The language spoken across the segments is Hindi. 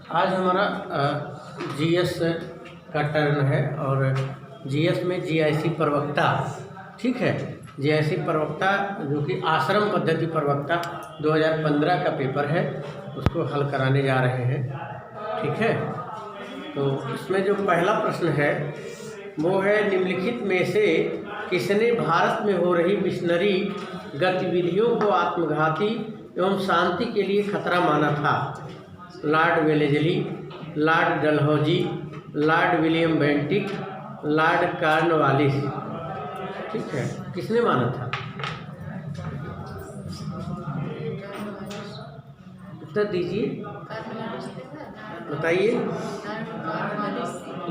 आज हमारा जीएस का टर्न है और जीएस में जीआईसी प्रवक्ता, ठीक है, जीआईसी प्रवक्ता जो कि आश्रम पद्धति प्रवक्ता 2015 का पेपर है, उसको हल कराने जा रहे हैं। ठीक है, तो इसमें जो पहला प्रश्न है वो है, निम्नलिखित में से किसने भारत में हो रही मिशनरी गतिविधियों को आत्मघाती एवं शांति के लिए खतरा माना था? Lord Wellesley, Lord Dalhousie, Lord William Bentinck, Lord Cornwallis. ठीक है, किसने माना था? उत्तर दीजिए, बताइए।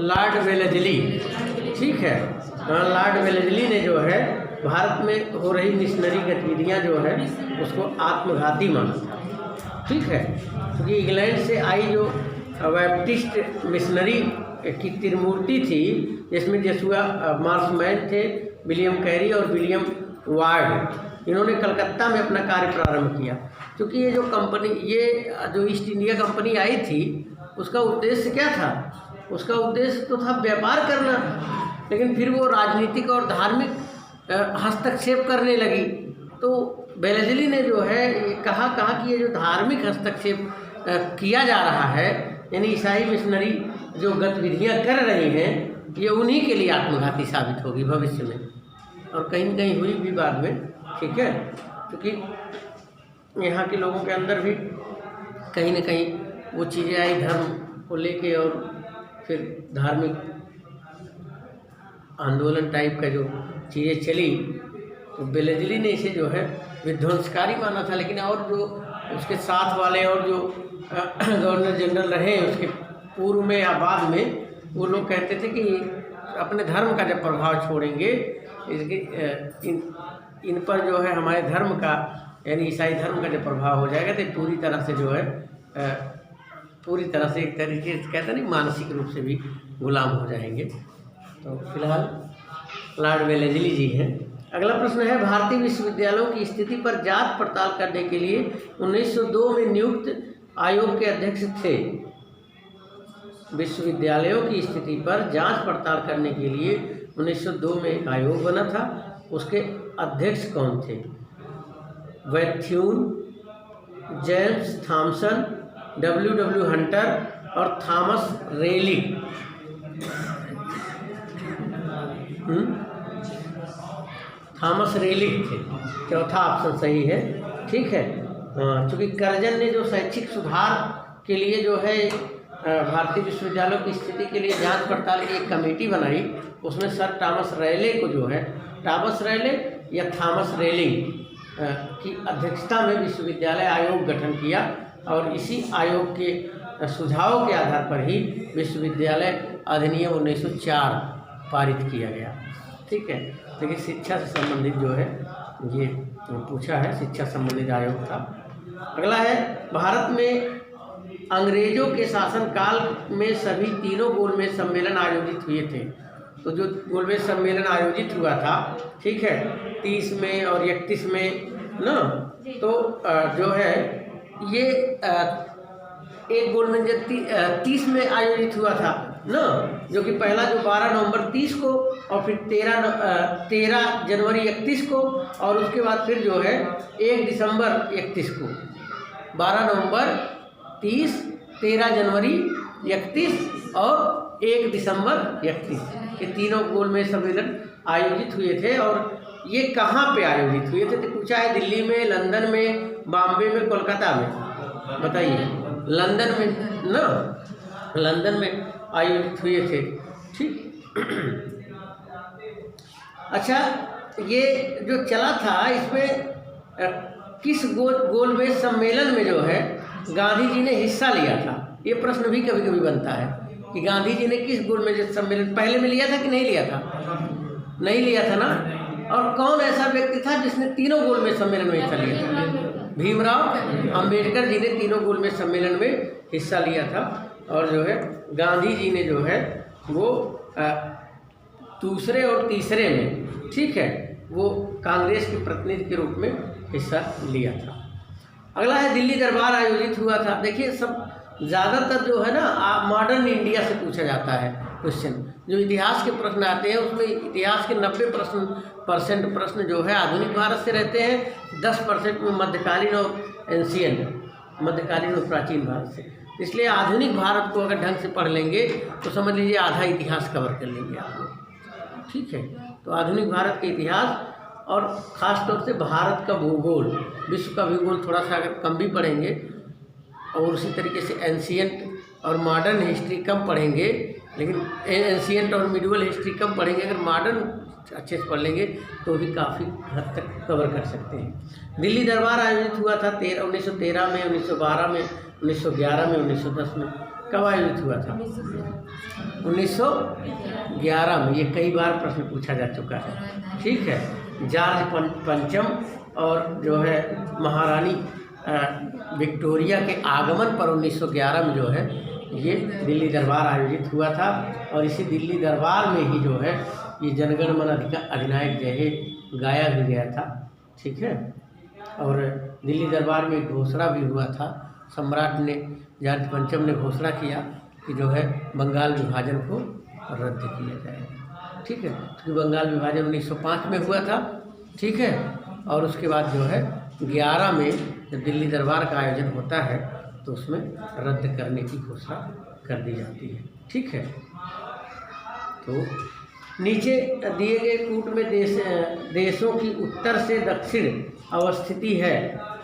लॉर्ड वेलेजली, ठीक है। लॉर्ड वेलेजली ने जो है भारत में हो रही मिशनरी गतिविधियां जो है उसको आत्मघाती माना था। ठीक है, क्योंकि इंग्लैंड से आई जो बैप्टिस्ट मिशनरी की त्रिमूर्ति थी, जिसमें जेसुआ मार्समैन थे, विलियम कैरी और विलियम वार्ड, इन्होंने कलकत्ता में अपना कार्य प्रारंभ किया। क्योंकि ये जो कंपनी, ये जो ईस्ट इंडिया कंपनी आई थी, उसका उद्देश्य क्या था? उसका उद्देश्य तो था व्यापार करना, लेकिन फिर वो राजनीतिक और धार्मिक हस्तक्षेप करने लगी। तो वेलेजली ने जो है कहा कि ये जो धार्मिक हस्तक्षेप किया जा रहा है, यानी ईसाई मिशनरी जो गतिविधियां कर रही हैं, ये उन्हीं के लिए आत्मघाती साबित होगी भविष्य में, और कहीं न कहीं हुई भी बाद में। ठीक है, क्योंकि यहाँ के लोगों के अंदर भी कहीं न कहीं वो चीज़ें आई धर्म को लेके, और फिर धार्मिक आंदोलन टाइप का जो चीज़ें चली, तो वेलेजली ने इसे जो है विध्वंसकारी माना था। लेकिन और जो उसके साथ वाले और जो गवर्नर जनरल रहे उसके पूर्व में या बाद में, वो लोग कहते थे कि अपने धर्म का जब प्रभाव छोड़ेंगे, इसके इन पर जो है हमारे धर्म का, यानी ईसाई धर्म का जब प्रभाव हो जाएगा, तो पूरी तरह से जो है पूरी तरह से एक तरीके से कहते नहीं, मानसिक रूप से भी गुलाम हो जाएंगे। तो फिलहाल लॉर्ड वेलेजली जी हैं। अगला प्रश्न है, भारतीय विश्वविद्यालयों की स्थिति पर जांच पड़ताल करने के लिए 1902 में नियुक्त आयोग के अध्यक्ष थे। विश्वविद्यालयों की स्थिति पर जांच पड़ताल करने के लिए 1902 में एक आयोग बना था, उसके अध्यक्ष कौन थे? वैथ्यून, जेम्स थॉमसन, W.W. हंटर और थॉमस रेली। थॉमस रेली थे, चौथा ऑप्शन सही है। ठीक है, चूँकि कर्जन ने जो शैक्षिक सुधार के लिए जो है भारतीय विश्वविद्यालयों की स्थिति के लिए जांच पड़ताल की एक कमेटी बनाई, उसमें सर थॉमस रेले को जो है, थॉमस रेले या थॉमस रेलिंग की अध्यक्षता में विश्वविद्यालय आयोग गठन किया, और इसी आयोग के सुझावों के आधार पर ही विश्वविद्यालय अधिनियम 1904 पारित किया गया। ठीक है, लेकिन शिक्षा से संबंधित जो है ये पूछा है, शिक्षा संबंधित आयोग था। अगला है, भारत में अंग्रेजों के शासनकाल में सभी तीनों गोलमेज सम्मेलन आयोजित हुए थे। तो जो गोलमेज सम्मेलन आयोजित हुआ था, ठीक है, 30 में और 31 में ना, तो जो है ये एक गोलमेज 30 में आयोजित हुआ था ना, जो कि पहला जो 12 नवंबर 30 को, और फिर 13 जनवरी 31 को, और उसके बाद फिर जो है 1 दिसंबर 31 को। 12 नवंबर 30, 13 जनवरी 31 और 1 दिसंबर 31, ये तीनों गोलमेज सम्मेलन आयोजित हुए थे। और ये कहाँ पे आयोजित हुए थे? तो पूछा है, दिल्ली में, लंदन में, बॉम्बे में, कोलकाता में। बताइए। लंदन में ना, लंदन में आयोजित हुए थे। ठीक। अच्छा, ये जो चला था, इसमें किस गोलमेज सम्मेलन में जो है गांधी जी ने हिस्सा लिया था? ये प्रश्न भी कभी कभी बनता है कि गांधी जी ने किस गोलमेज सम्मेलन पहले में लिया था कि नहीं लिया था? नहीं लिया था ना। और कौन ऐसा व्यक्ति था जिसने तीनों गोलमेज सम्मेलन में हिस्सा लिया था? भीमराव अंबेडकर जी ने तीनों गोलमेज सम्मेलन में हिस्सा लिया था। और जो है गांधी जी ने जो है वो दूसरे और तीसरे में, ठीक है, वो कांग्रेस के प्रतिनिधि के रूप में हिस्सा लिया था। अगला है, दिल्ली दरबार आयोजित हुआ था। देखिए, सब ज़्यादातर जो है ना मॉडर्न इंडिया से पूछा जाता है क्वेश्चन। जो इतिहास के प्रश्न आते हैं उसमें इतिहास के 90% प्रश्न जो है आधुनिक भारत से रहते हैं, 10% में मध्यकालीन और एंशियंट, मध्यकालीन और प्राचीन भारत से। इसलिए आधुनिक भारत को अगर ढंग से पढ़ लेंगे तो समझ लीजिए आधा इतिहास कवर कर लेंगे आप लोग। ठीक है, तो आधुनिक भारत के इतिहास और ख़ास तौर से भारत का भूगोल, विश्व का भूगोल थोड़ा सा अगर कम भी पढ़ेंगे और उसी तरीके से एंशियंट और मॉडर्न हिस्ट्री कम पढ़ेंगे, लेकिन एंशियंट और मिडिवल हिस्ट्री कम पढ़ेंगे, अगर मॉडर्न अच्छे से पढ़ लेंगे तो भी काफ़ी हद तक कवर कर सकते हैं। दिल्ली दरबार आयोजित हुआ था 1913 में, 1912 में, 1911 में, 1910 में। कब आयोजित हुआ था? 1911 में। ये कई बार प्रश्न पूछा जा चुका है। ठीक है, जॉर्ज पंचम और जो है महारानी विक्टोरिया के आगमन पर 1911 में जो है ये दिल्ली दरबार आयोजित हुआ था। और इसी दिल्ली दरबार में ही जो है ये जनगण मन अधिनायक जय हे गाया भी गया था। ठीक है, और दिल्ली दरबार में घोषणा भी हुआ था, सम्राट ने, जॉर्ज पंचम ने घोषणा किया कि जो है बंगाल विभाजन को रद्द किया जाएगा। ठीक है, तो बंगाल विभाजन 1905 में हुआ था। ठीक है, और उसके बाद जो है 11 में जब दिल्ली दरबार का आयोजन होता है तो उसमें रद्द करने की घोषणा कर दी जाती है। ठीक है, तो नीचे दिए गए कूट में देशों की उत्तर से दक्षिण अवस्थिति है।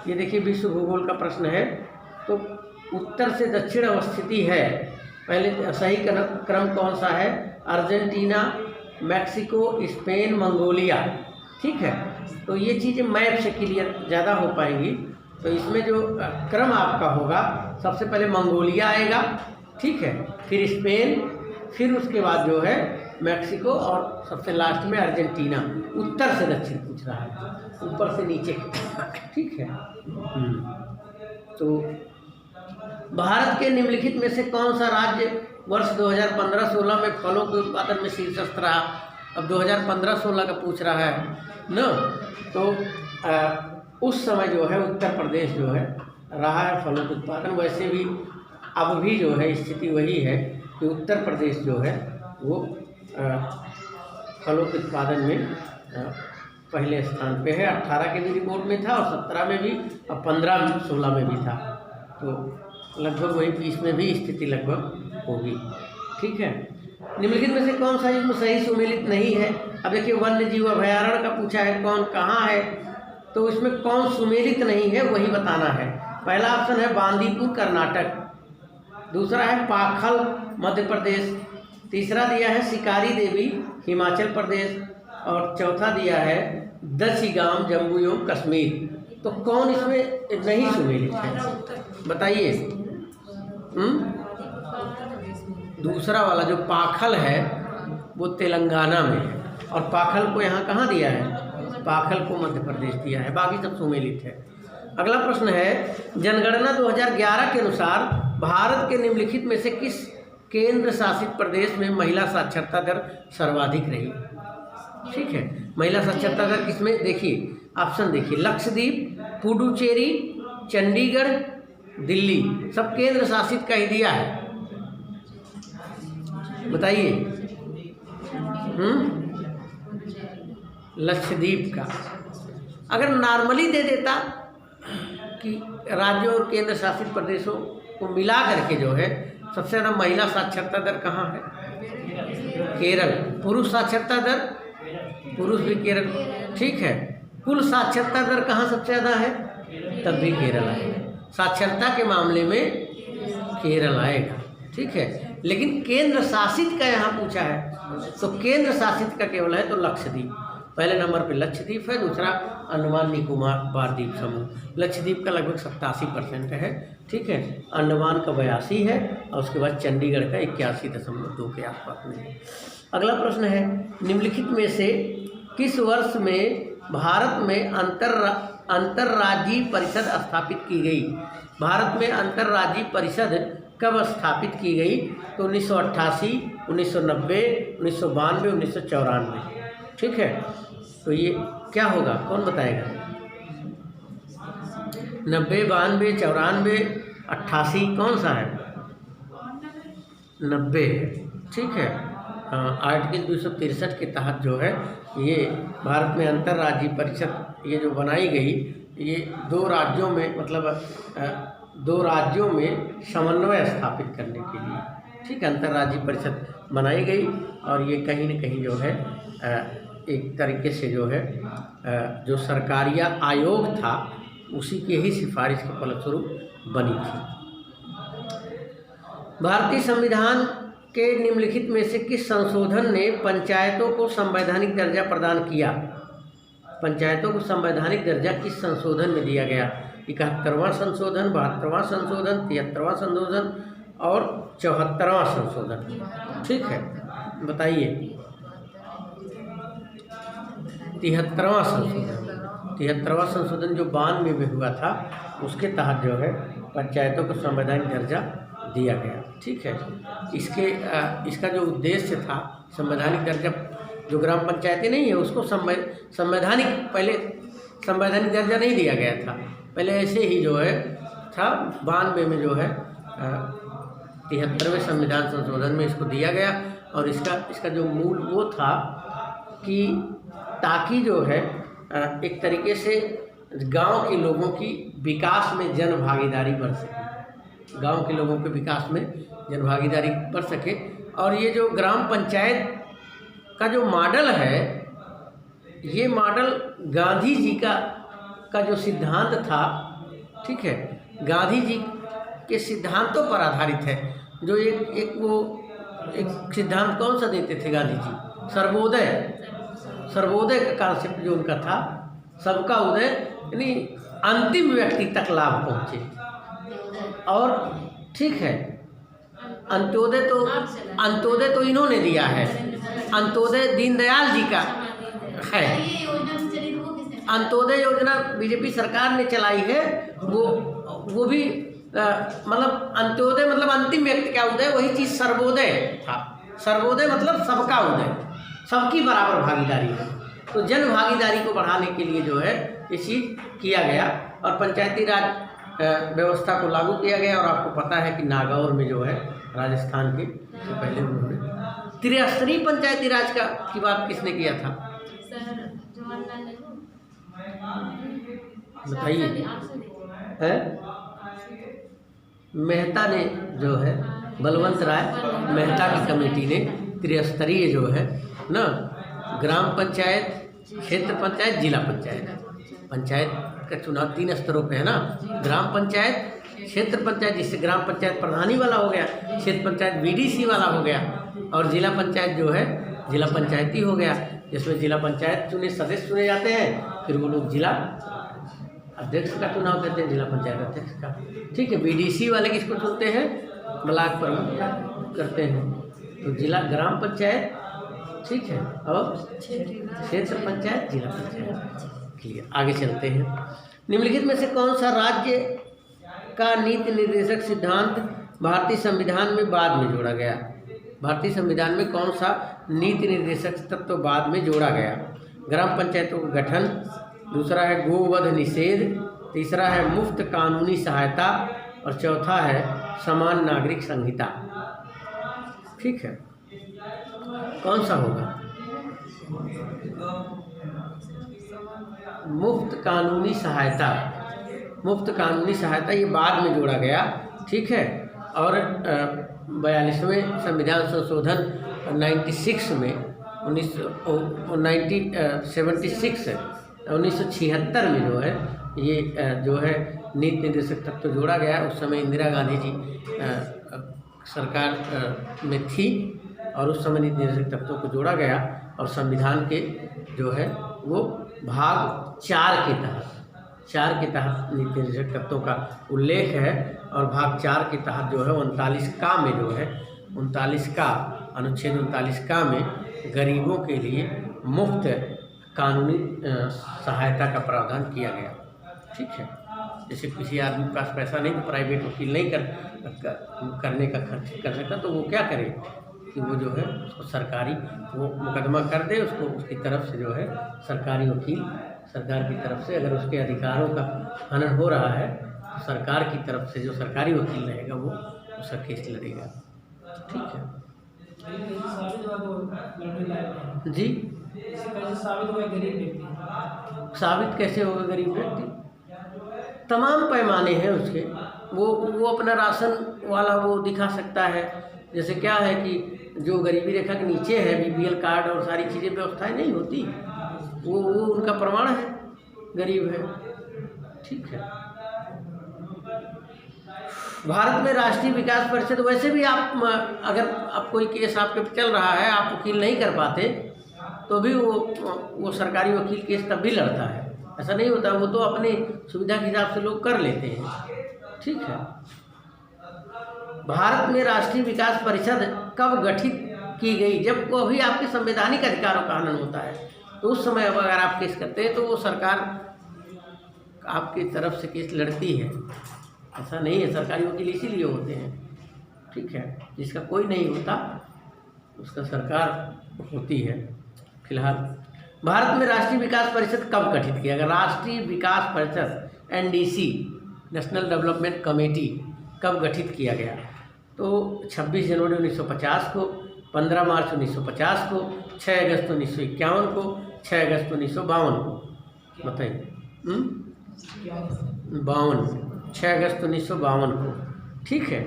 ये देखिए विश्व भूगोल का प्रश्न है, तो उत्तर से दक्षिण अवस्थिति है। पहले सही क्रम कौन सा है? Argentina, Mexico, Spain, Mongolia. ठीक है, तो ये चीज़ें मैप से क्लियर ज़्यादा हो पाएंगी। तो इसमें जो क्रम आपका होगा, सबसे पहले मंगोलिया आएगा। ठीक है, फिर स्पेन, फिर उसके बाद जो है मैक्सिको और सबसे लास्ट में अर्जेंटीना। उत्तर से दक्षिण पूछ रहा है, ऊपर से नीचे। ठीक है, तो भारत के निम्नलिखित में से कौन सा राज्य वर्ष 2015-16 में फलों के उत्पादन में शीर्षस्थ रहा? अब 2015-16 का पूछ रहा है न, तो उस समय जो है उत्तर प्रदेश जो है रहा है फलों के उत्पादन। वैसे भी अब भी जो है स्थिति वही है कि उत्तर प्रदेश जो है वो फलों के उत्पादन में पहले स्थान पे है। 18 के भी रिपोर्ट में था और 17 में भी और 15-16 में भी था। तो लगभग वही 20 में भी स्थिति लगभग होगी। ठीक है, निम्नलिखित में से कौन सा इसमें सही सुमेलित नहीं है? अब देखिए वन्य जीव अभयारण्य का पूछा है, कौन कहाँ है, तो इसमें कौन सुमेलित नहीं है वही बताना है। पहला ऑप्शन है बांदीपुर कर्नाटक, दूसरा है पाखल मध्य प्रदेश, तीसरा दिया है शिकारी देवी हिमाचल प्रदेश और चौथा दिया है दसीगाम जम्मू एवं कश्मीर। तो कौन इसमें नहीं सुमेलित है बताइए? दूसरा वाला जो पाखल है वो तेलंगाना में है और पाखल को यहाँ कहाँ दिया है? पाखल को मध्य प्रदेश दिया है, बाकी सब सुमेलित है। अगला प्रश्न है जनगणना 2011 के अनुसार भारत के निम्नलिखित में से किस केंद्र शासित प्रदेश में महिला साक्षरता दर सर्वाधिक रही? ठीक है, महिला साक्षरता दर किसमें? देखिए ऑप्शन देखिए, लक्षद्वीप, पुडुचेरी, चंडीगढ़, दिल्ली। सब केंद्र शासित का ही दिया है, बताइए। लक्षद्वीप का अगर नॉर्मली दे देता कि राज्यों और केंद्र शासित प्रदेशों को मिला करके जो है सबसे ज़्यादा महिला साक्षरता दर कहाँ है? केरल। पुरुष साक्षरता दर, पुरुष भी केरल। ठीक है, कुल साक्षरता दर कहाँ सबसे ज़्यादा है? तब भी केरल आएगा। साक्षरता के मामले में केरल आएगा। ठीक है, लेकिन केंद्र शासित का यहाँ पूछा है तो केंद्र शासित का केवल है तो लक्षद्वीप। पहले नंबर पे लक्षद्वीप है, दूसरा अंडमान निकोबार द्वीप समूह। लक्षद्वीप का लगभग 87% है। ठीक है, अंडमान का 82 है और उसके बाद चंडीगढ़ का 81.2 के आसपास में है। अगला प्रश्न है निम्नलिखित में से किस वर्ष में भारत में अंतर्राज्यीय परिषद स्थापित की गई? भारत में अंतर्राज्यीय परिषद कब स्थापित की गई? तो 1988, 1990, 1992, 1994। ठीक है, तो ये क्या होगा, कौन बताएगा? 90, 92, 94, 88 कौन सा है? 90 है, ठीक है। आर्टिकल 263 के तहत जो है ये भारत में अंतर्राज्यीय परिषद ये जो बनाई गई, ये दो राज्यों में मतलब दो राज्यों में समन्वय स्थापित करने के लिए, ठीक है, अंतर्राज्यीय परिषद बनाई गई। और ये कहीं न कहीं जो है एक तरीके से जो है जो सरकारिया आयोग था उसी के ही सिफारिश के फलस्वरूप बनी थी। भारतीय संविधान के निम्नलिखित में से किस संशोधन ने पंचायतों को संवैधानिक दर्जा प्रदान किया? पंचायतों को संवैधानिक दर्जा किस संशोधन में दिया गया? 71वां संशोधन, 72वां संशोधन, 73वां संशोधन और 74वां संशोधन, ठीक है, बताइए। 73वां संशोधन, 73वां संशोधन जो 92 में हुआ था उसके तहत जो है पंचायतों को संवैधानिक दर्जा दिया गया, ठीक है। इसका जो उद्देश्य था, संवैधानिक दर्जा जो ग्राम पंचायतें नहीं है उसको संवैधानिक पहले संवैधानिक दर्जा नहीं दिया गया था, पहले ऐसे ही जो है था। 92 में जो है 73वें संविधान संशोधन में इसको दिया गया। और इसका जो मूल वो था कि ताकि जो है एक तरीके से गांव के लोगों की विकास में जन भागीदारी बढ़ सके, गांव के लोगों के विकास में जन भागीदारी बढ़ सके। और ये जो ग्राम पंचायत का जो मॉडल है, ये मॉडल गांधी जी का जो सिद्धांत था, ठीक है, गांधी जी के सिद्धांतों पर आधारित है। जो एक सिद्धांत कौन सा देते थे गांधी जी? सर्वोदय का कॉन्सेप्ट जो उनका था, सबका उदय, यानी अंतिम व्यक्ति तक लाभ पहुँचे। और ठीक है, अंत्योदय तो इन्होंने दिया है, अंत्योदय दीनदयाल जी का है। अंत्योदय योजना बीजेपी सरकार ने चलाई है, वो भी मतलब अंत्योदय मतलब अंतिम व्यक्ति का उदय, वही चीज़ सर्वोदय था। सर्वोदय मतलब सबका उदय, सबकी बराबर भागीदारी है। तो जन भागीदारी को बढ़ाने के लिए जो है ये चीज़ किया गया और पंचायती राज व्यवस्था को लागू किया गया। और आपको पता है कि नागौर में जो है राजस्थान के तो पहले उन्होंने त्रिस्तरीय पंचायती राज की बात किसने किया था? बताइए। है मेहता ने जो है, बलवंत राय मेहता की कमेटी ने त्रिस्तरीय जो है ना, ग्राम पंचायत, क्षेत्र पंचायत, जिला पंचायत का चुनाव 3 स्तरों पे है ना। ग्राम पंचायत, क्षेत्र पंचायत जिससे ग्राम पंचायत प्रधानी वाला हो गया, क्षेत्र पंचायत बीडीसी वाला हो गया, और जिला पंचायत जो है जिला पंचायती हो गया, जिसमें जिला पंचायत सदस्य चुने जाते हैं। फिर वो लोग जिला अध्यक्ष का चुनाव करते हैं, जिला पंचायत अध्यक्ष का, ठीक है। बीडीसी वाले किसको चुनते हैं? ब्लॉक प्रमुख करते हैं। तो जिला ग्राम पंचायत, ठीक है, और क्षेत्र पंचायत, जिला पंचायत। क्लियर, आगे चलते हैं। निम्नलिखित में से कौन सा राज्य का नीति निर्देशक सिद्धांत भारतीय संविधान में बाद में जोड़ा गया? भारतीय संविधान में कौन सा नीति निर्देशक तत्व बाद में जोड़ा गया? ग्राम पंचायतों का गठन, दूसरा है गोवध निषेध, तीसरा है मुफ्त कानूनी सहायता और चौथा है समान नागरिक संहिता। ठीक है, कौन सा होगा? मुफ्त कानूनी सहायता। मुफ्त कानूनी सहायता ये बाद में जोड़ा गया, ठीक है। और 42वें संविधान संशोधन 96 में 1976 में जो है ये जो है नीति निर्देशक तत्व जोड़ा गया। उस समय इंदिरा गांधी जी सरकार में थी और उस समय नीति निर्देशक तत्वों को जोड़ा गया और संविधान के जो है वो भाग 4 के तहत नीति निर्देशक तत्वों का उल्लेख है। और भाग 4 के तहत जो है 39 का में जो है 39 का अनुच्छेद 39 का में गरीबों के लिए मुफ्त कानूनी सहायता का प्रावधान किया गया। ठीक है, जैसे किसी आदमी के पास पैसा नहीं तो प्राइवेट वकील नहीं करने का खर्च कर सकता, तो वो क्या करे कि वो जो है उसको सरकारी वो मुकदमा कर दे, उसको उसकी तरफ से जो है सरकारी वकील सरकार की तरफ से अगर उसके अधिकारों का हनन हो रहा है सरकार की तरफ से जो सरकारी वकील रहेगा वो उसका केस लड़ेगा। ठीक है जी। साबित कैसे होगा गरीब व्यक्ति? तमाम पैमाने हैं उसके। वो अपना राशन वाला वो दिखा सकता है। जैसे क्या है कि जो गरीबी रेखा के नीचे है, बीपीएल कार्ड और सारी चीज़ें व्यवस्थाएं नहीं होती, वो उनका प्रमाण है, गरीब है। ठीक है। भारत में राष्ट्रीय विकास परिषद, वैसे भी आप अगर आप कोई केस आपके चल रहा है, आप वकील नहीं कर पाते, तो भी वो सरकारी वकील केस तब भी लड़ता है। ऐसा नहीं होता, वो तो अपनी सुविधा के हिसाब से लोग कर लेते हैं। ठीक है। भारत में राष्ट्रीय विकास परिषद कब गठित की गई? जब को अभी आपके संवैधानिक अधिकारों का हनन होता है, तो उस समय अब अगर आप केस करते हैं तो वो सरकार आपकी तरफ से केस लड़ती है। ऐसा नहीं है, सरकारी वकील इसीलिए होते हैं। ठीक है। जिसका कोई नहीं होता उसका सरकार होती है। फिलहाल भारत में राष्ट्रीय विकास परिषद कब गठित किया गया? राष्ट्रीय विकास परिषद NDC, नेशनल डेवलपमेंट कमेटी, कब गठित किया गया? तो 26 जनवरी 1950 को, 15 मार्च 1950 को, 6 अगस्त 1951 को, 6 अगस्त 1952 को। बताइए। 6 अगस्त 1952 को। ठीक है।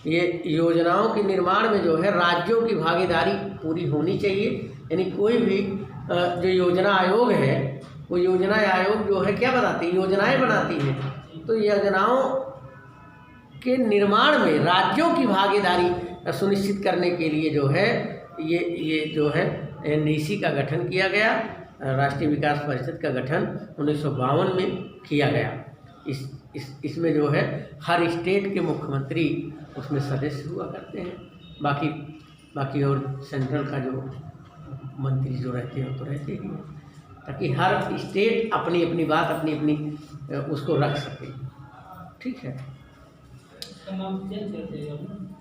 ये योजनाओं के निर्माण में जो है राज्यों की भागीदारी पूरी होनी चाहिए। यानी कोई भी जो योजना आयोग है, वो योजना आयोग जो है क्या बनाती है? योजनाएं बनाती है। तो योजनाओं के निर्माण में राज्यों की भागीदारी सुनिश्चित करने के लिए जो है ये जो है NDC का गठन किया गया। राष्ट्रीय विकास परिषद का गठन 1952 में किया गया। इसमें जो है हर स्टेट के मुख्यमंत्री उसमें सदस्य हुआ करते हैं। बाकी और सेंट्रल का जो मंत्री जो रहते हैं तो रहते ही हैं, ताकि हर स्टेट अपनी अपनी बात अपनी उसको रख सके। ठीक है।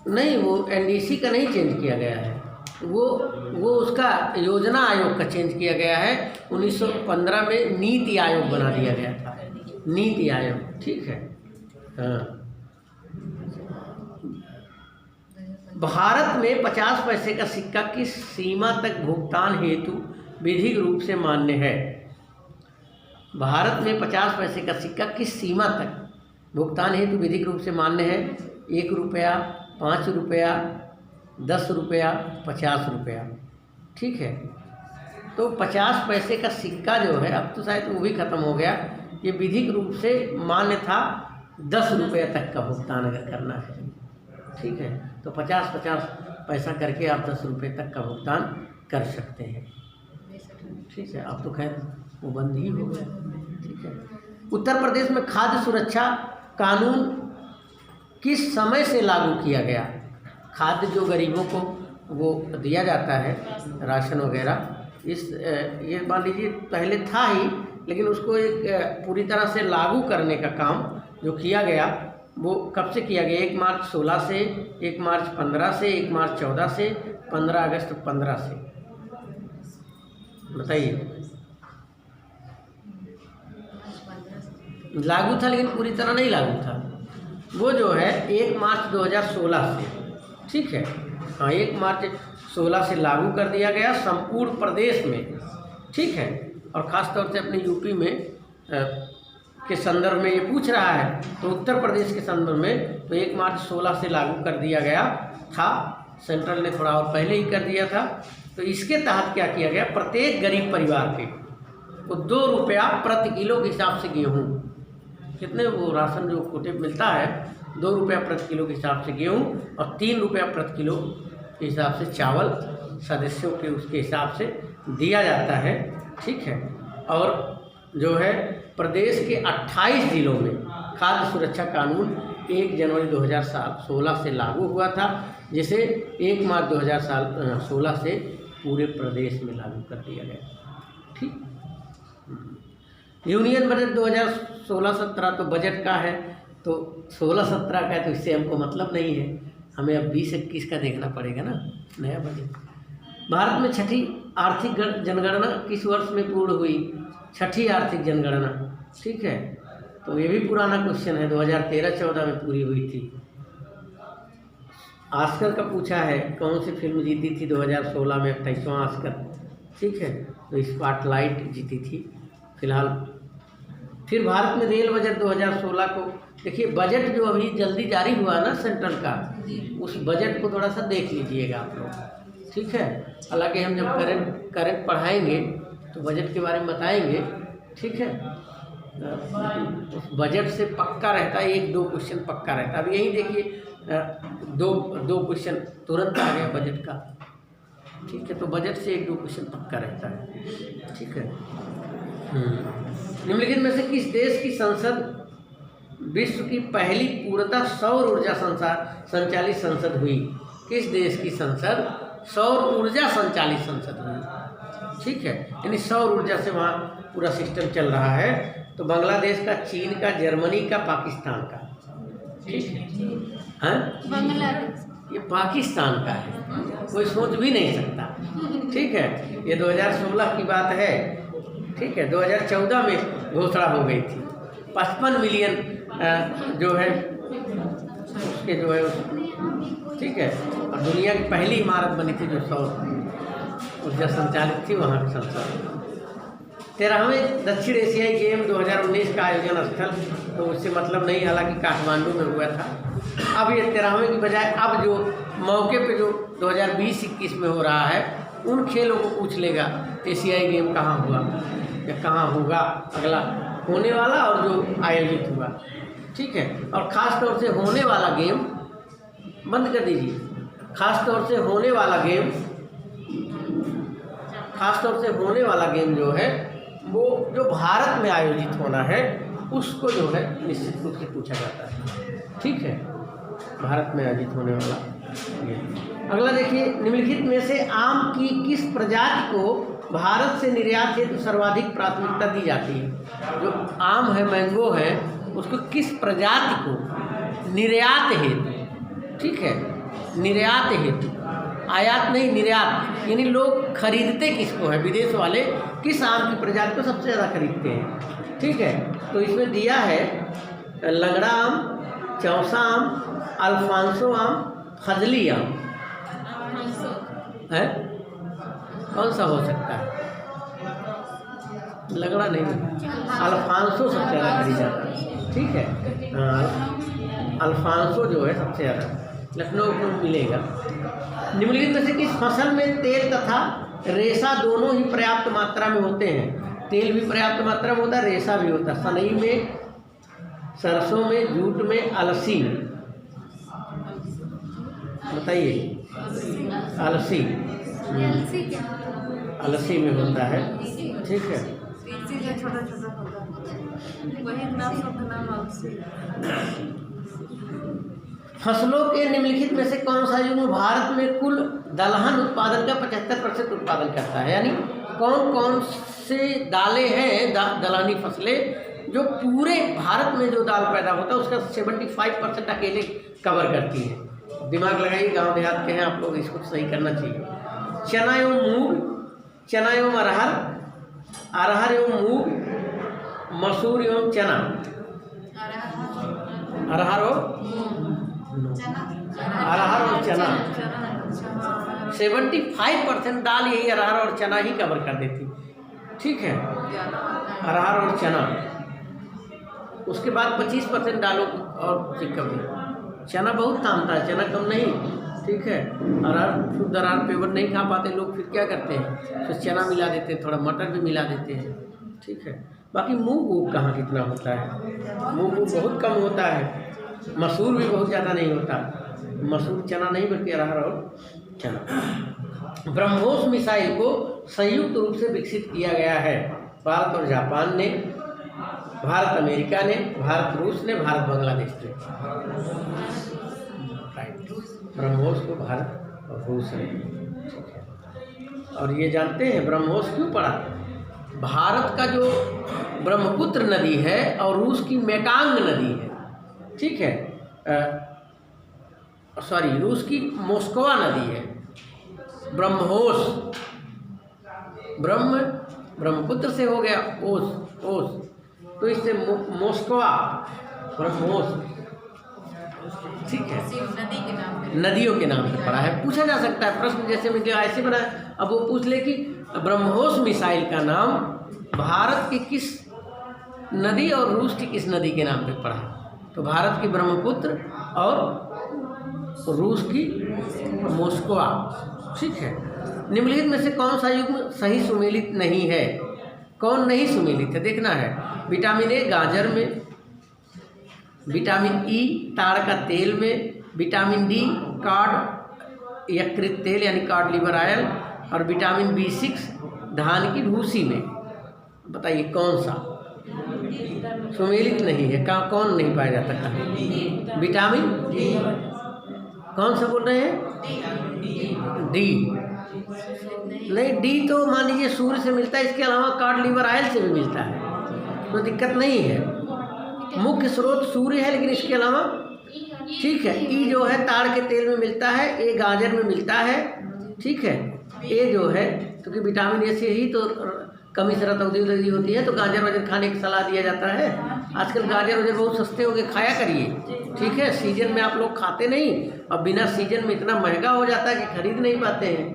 नहीं, वो NDC का नहीं चेंज किया गया है, वो उसका योजना आयोग का चेंज किया गया है। 1915 में नीति आयोग बना दिया गया था, नीति आयोग। ठीक है। हाँ। भारत में 50 पैसे का सिक्का किस सीमा तक भुगतान हेतु विधिक रूप से मान्य है? भारत में 50 पैसे का सिक्का किस सीमा तक भुगतान हेतु विधिक रूप से मान्य है? 1 रुपया, 5 रुपया, 10 रुपया, 50 रुपया। ठीक है। तो 50 पैसे का सिक्का जो है, अब तो शायद वो भी ख़त्म हो गया। ये विधिक रूप से मान्य था 10 रुपये तक का भुगतान अगर करना है। ठीक है। तो 50-50 पैसा करके आप 10 रुपये तक का भुगतान कर सकते हैं। ठीक है। अब तो खैर वो बंद ही हो गया। ठीक है। उत्तर प्रदेश में खाद्य सुरक्षा कानून किस समय से लागू किया गया? खाद्य जो गरीबों को वो दिया जाता है, राशन वगैरह, ये मान लीजिए पहले था ही, लेकिन उसको एक पूरी तरह से लागू करने का काम जो किया गया वो कब से किया गया? 1 मार्च 16 से, 1 मार्च 15 से, 1 मार्च 14 से, 15 अगस्त 15 से। बताइए। लागू था लेकिन पूरी तरह नहीं लागू था। वो जो है 1 मार्च 2016 से। ठीक है। हाँ, 1 मार्च 16 से लागू कर दिया गया संपूर्ण प्रदेश में। ठीक है। और ख़ास तौर से अपने यूपी में के संदर्भ में ये पूछ रहा है, तो उत्तर प्रदेश के संदर्भ में तो 1 मार्च 16 से लागू कर दिया गया था। सेंट्रल ने थोड़ा और पहले ही कर दिया था। तो इसके तहत क्या किया गया? प्रत्येक गरीब परिवार के को 2 रुपया प्रति किलो के हिसाब से गेहूँ, कितने वो राशन जो कोटे मिलता है, 2 रुपया प्रति किलो के हिसाब से गेहूँ और 3 रुपया प्रति किलो के हिसाब से चावल सदस्यों के उसके हिसाब से दिया जाता है। ठीक है। और जो है प्रदेश के 28 जिलों में खाद्य सुरक्षा कानून 1 जनवरी 2016 से लागू हुआ था, जिसे 1 मार्च 2016 से पूरे प्रदेश में लागू कर दिया गया। ठीक। यूनियन बजट 2016-17 तो बजट का है, तो 16-17 का है, तो इससे हमको मतलब नहीं है। हमें अब 20-21 का देखना पड़ेगा ना, नया बजट। भारत में छठी आर्थिक जनगणना किस वर्ष में पूर्ण हुई? छठी आर्थिक जनगणना। ठीक है। तो ये भी पुराना क्वेश्चन है, 2013-14 में पूरी हुई थी। ऑस्कर का पूछा है, कौन सी फिल्म जीती थी 2016 में 28वां ऑस्कर, ठीक है, तो स्पॉटलाइट जीती थी फिलहाल। फिर भारत में रेल बजट 2016 को देखिए, बजट जो अभी जल्दी जारी हुआ ना सेंट्रल का, उस बजट को थोड़ा सा देख लीजिएगा आप लोग, ठीक है। हालांकि हम जब करंट पढ़ाएंगे तो बजट के बारे में बताएंगे, ठीक है। उस बजट से पक्का रहता है 1-2 क्वेश्चन पक्का रहता है। अब यही देखिए, दो क्वेश्चन तुरंत आ गया बजट का, ठीक है। तो बजट से 1-2 क्वेश्चन पक्का रहता है, ठीक है। निम्नलिखित में से किस देश की संसद विश्व की पहली पूर्णतः सौर ऊर्जा संचालित संसद हुई? किस देश की संसद सौर ऊर्जा संचालित संसद हुई, ठीक है, यानी सौर ऊर्जा से वहाँ पूरा सिस्टम चल रहा है। तो बांग्लादेश का, चीन का, जर्मनी का, पाकिस्तान का, ठीक है। हाँ, बांग्लादेश, ये पाकिस्तान का है, कोई सोच भी नहीं सकता, ठीक है। ये 2016 की बात है, ठीक है। 2014 में घोषणा हो गई थी। 55 मिलियन जो है उसके जो है, ठीक है। और दुनिया की पहली इमारत बनी थी जो सौर ऊर्जा संचालित थी, वहाँ की संसद। 13वें दक्षिण एशियाई गेम 2019 का आयोजन स्थल, तो उससे मतलब नहीं, हालांकि काठमांडू में हुआ था। अब ये 13वें की बजाय अब जो मौके पे जो 2020-21 में हो रहा है, उन खेलों को पूछ लेगा एशियाई गेम कहाँ हुआ या कहाँ होगा अगला होने वाला और जो आयोजित हुआ, ठीक है। और ख़ास तौर से होने वाला गेम बंद कर दीजिए, ख़ास तौर से होने वाला गेम जो है वो जो भारत में आयोजित होना है उसको जो है निश्चित रूप से पूछा जाता है, ठीक है, भारत में आयोजित होने वाला गेम। अगला देखिए, निम्नलिखित में से आम की किस प्रजाति को भारत से निर्यात हेतु सर्वाधिक प्राथमिकता दी जाती है? जो आम है, मैंगो है, उसको किस प्रजाति को निर्यात हेतु, ठीक है, निर्यात हेतु, आयात नहीं निर्यात, यानी लोग खरीदते किसको है, विदेश वाले किस आम की प्रजाति को सबसे ज़्यादा खरीदते हैं, ठीक है। तो इसमें दिया है लंगड़ा आम, चौसा आम, अल्फांसो आम, फजली आम है, कौन सा हो सकता है? लंगड़ा नहीं, अल्फांसो सबसे ज़्यादा खरीदा जाता है, ठीक है। अल्फांसो जो है सबसे ज़्यादा लखनऊ में मिलेगा। निम्नलिखित में से किस फसल में तेल तथा रेशा दोनों ही पर्याप्त मात्रा में होते हैं? तेल भी पर्याप्त मात्रा में होता है, रेशा भी होता है। सनई में, सरसों में, जूट में, अलसी में, बताइए। अलसी, अलसी में होता है, ठीक है। फसलों के निम्नलिखित में से कौन सा यूँ भारत में कुल दलहन उत्पादन का 75% उत्पादन करता है? यानी कौन कौन से दालें हैं, दलहनी फसलें जो पूरे भारत में जो दाल पैदा होता है उसका 75% अकेले कवर करती है? दिमाग लगाइए, गांव देहात के हैं आप लोग, इसको सही करना चाहिए। चना एवं मूंग, चना एवं अरहर, अरहर एवं मूंग, मसूर एवं चना, अरहर और चना 75% दाल यही अरहर और चना ही कवर कर देती, ठीक है, अरहर और चना। उसके बाद 25% दालों और कम। चना बहुत तामता है, चना कम नहीं, ठीक है। अरहर शुद्ध अरहर पेवर नहीं खा पाते लोग, फिर क्या करते हैं, तो चना मिला देते हैं, थोड़ा मटर भी मिला देते हैं, ठीक है। बाकी मूंग कहाँ कितना होता है, मूंग बहुत कम होता है। मसूर भी बहुत ज़्यादा नहीं होता, मसूर चना नहीं बल्कि अरहर और चना। ब्रह्मोस मिसाइल को संयुक्त रूप से विकसित किया गया है। भारत और जापान ने, भारत अमेरिका ने, भारत रूस ने, भारत बांग्लादेश ने। ब्रह्मोस को भारत और रूस ने, ठीक है। और ये जानते हैं ब्रह्मोस क्यों पड़ा? भारत का जो ब्रह्मपुत्र नदी है और रूस की मेकांग नदी है, ठीक है, सॉरी रूस की मोस्कवा नदी है। ब्रह्मोस, ब्रह्मपुत्र से हो गया ओस, तो इससे मोस्कवा ब्रह्मोस, ठीक है, नदियों के नाम पे पड़ा है। पूछा जा सकता है प्रश्न, जैसे मुझे ऐसे बना, अब वो पूछ ले कि ब्रह्मोस मिसाइल का नाम भारत की किस नदी और रूस की किस नदी के नाम पे पड़ा है? तो भारत की ब्रह्मपुत्र और रूस की मोस्कवा, ठीक है। निम्नलिखित में से कौन सा युग्म सही सुमेलित नहीं है? कौन नहीं सुमेलित है देखना है। विटामिन ए गाजर में, विटामिन ई ताड़ का तेल में, विटामिन डी कॉड यकृत तेल यानी कॉड लिवर ऑयल, और विटामिन B6 धान की भूसी में। बताइए कौन सा सुमेलित नहीं है? कौन नहीं पाया जाता है? विटामिन कौन सा बोल रहे हैं? डी नहीं, डी तो मान लीजिए सूर्य से मिलता है, इसके अलावा कॉड लिवर ऑयल से भी मिलता है, तो दिक्कत नहीं है। मुख्य स्रोत सूर्य है, लेकिन इसके अलावा, ठीक है, ई जो है ताड़ के तेल में मिलता है, ए गाजर में मिलता है, ठीक है। ए जो है क्योंकि विटामिन ए से ही तो कमी से रतौंधी होती है, तो गाजर वाजर खाने की सलाह दिया जाता है। आजकल गाजर वाजर बहुत सस्ते हो गए, खाया करिए, ठीक है। सीजन में आप लोग खाते नहीं, और बिना सीजन में इतना महंगा हो जाता है कि खरीद नहीं पाते हैं,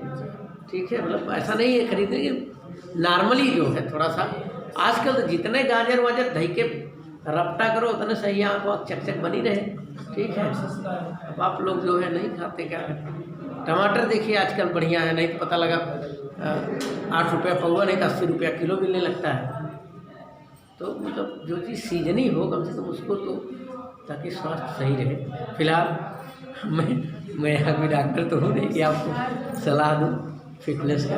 ठीक है। मतलब ऐसा नहीं है खरीदने की, नॉर्मली जो है थोड़ा सा। आजकल तो जितने गाजर वाजर धई के रपटा करो उतने सही आँख चकचक बनी रहे, ठीक है। अब आप लोग जो है नहीं खाते, क्या करते। टमाटर देखिए आजकल बढ़िया है, नहीं तो पता लगा 8 रुपया पौवा, नहीं तो 80 रुपया किलो मिलने लगता है। तो मतलब जो चीज़ सीजनी हो कम से कम उसको, तो ताकि स्वास्थ्य सही रहे। फिलहाल मैं यहाँ कोई डॉक्टर तो हूँ नहीं कि आपको सलाह दूँ फिटनेस का।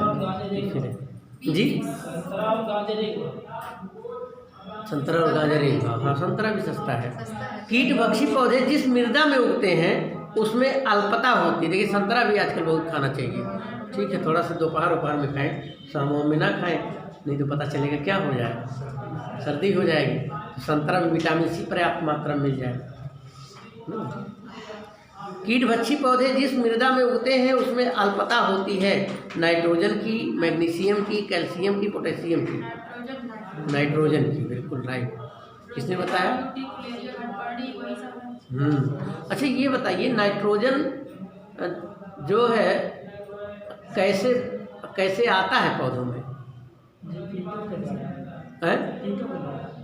जी संतरा और गाजर एक भाव, हाँ संतरा भी सस्ता है। कीटभक्षी पौधे जिस मृदा में उगते हैं उसमें अल्पता होती है। देखिए संतरा भी आजकल बहुत खाना चाहिए, ठीक है। थोड़ा सा दोपहर में खाएं, शाम में ना खाएं, नहीं तो पता चलेगा क्या हो जाएगा, सर्दी हो जाएगी। तो संतरा में विटामिन सी पर्याप्त मात्रा में मिल जाएगा। कीटभक्षी पौधे जिस मृदा में उगते हैं उसमें अल्पता होती है, नाइट्रोजन की, मैग्नीशियम की, कैल्शियम की, पोटेशियम की। नाइट्रोजन की, बिल्कुल राइट। किसने बताया? अच्छा ये बताइए, नाइट्रोजन जो है कैसे कैसे आता है पौधों में?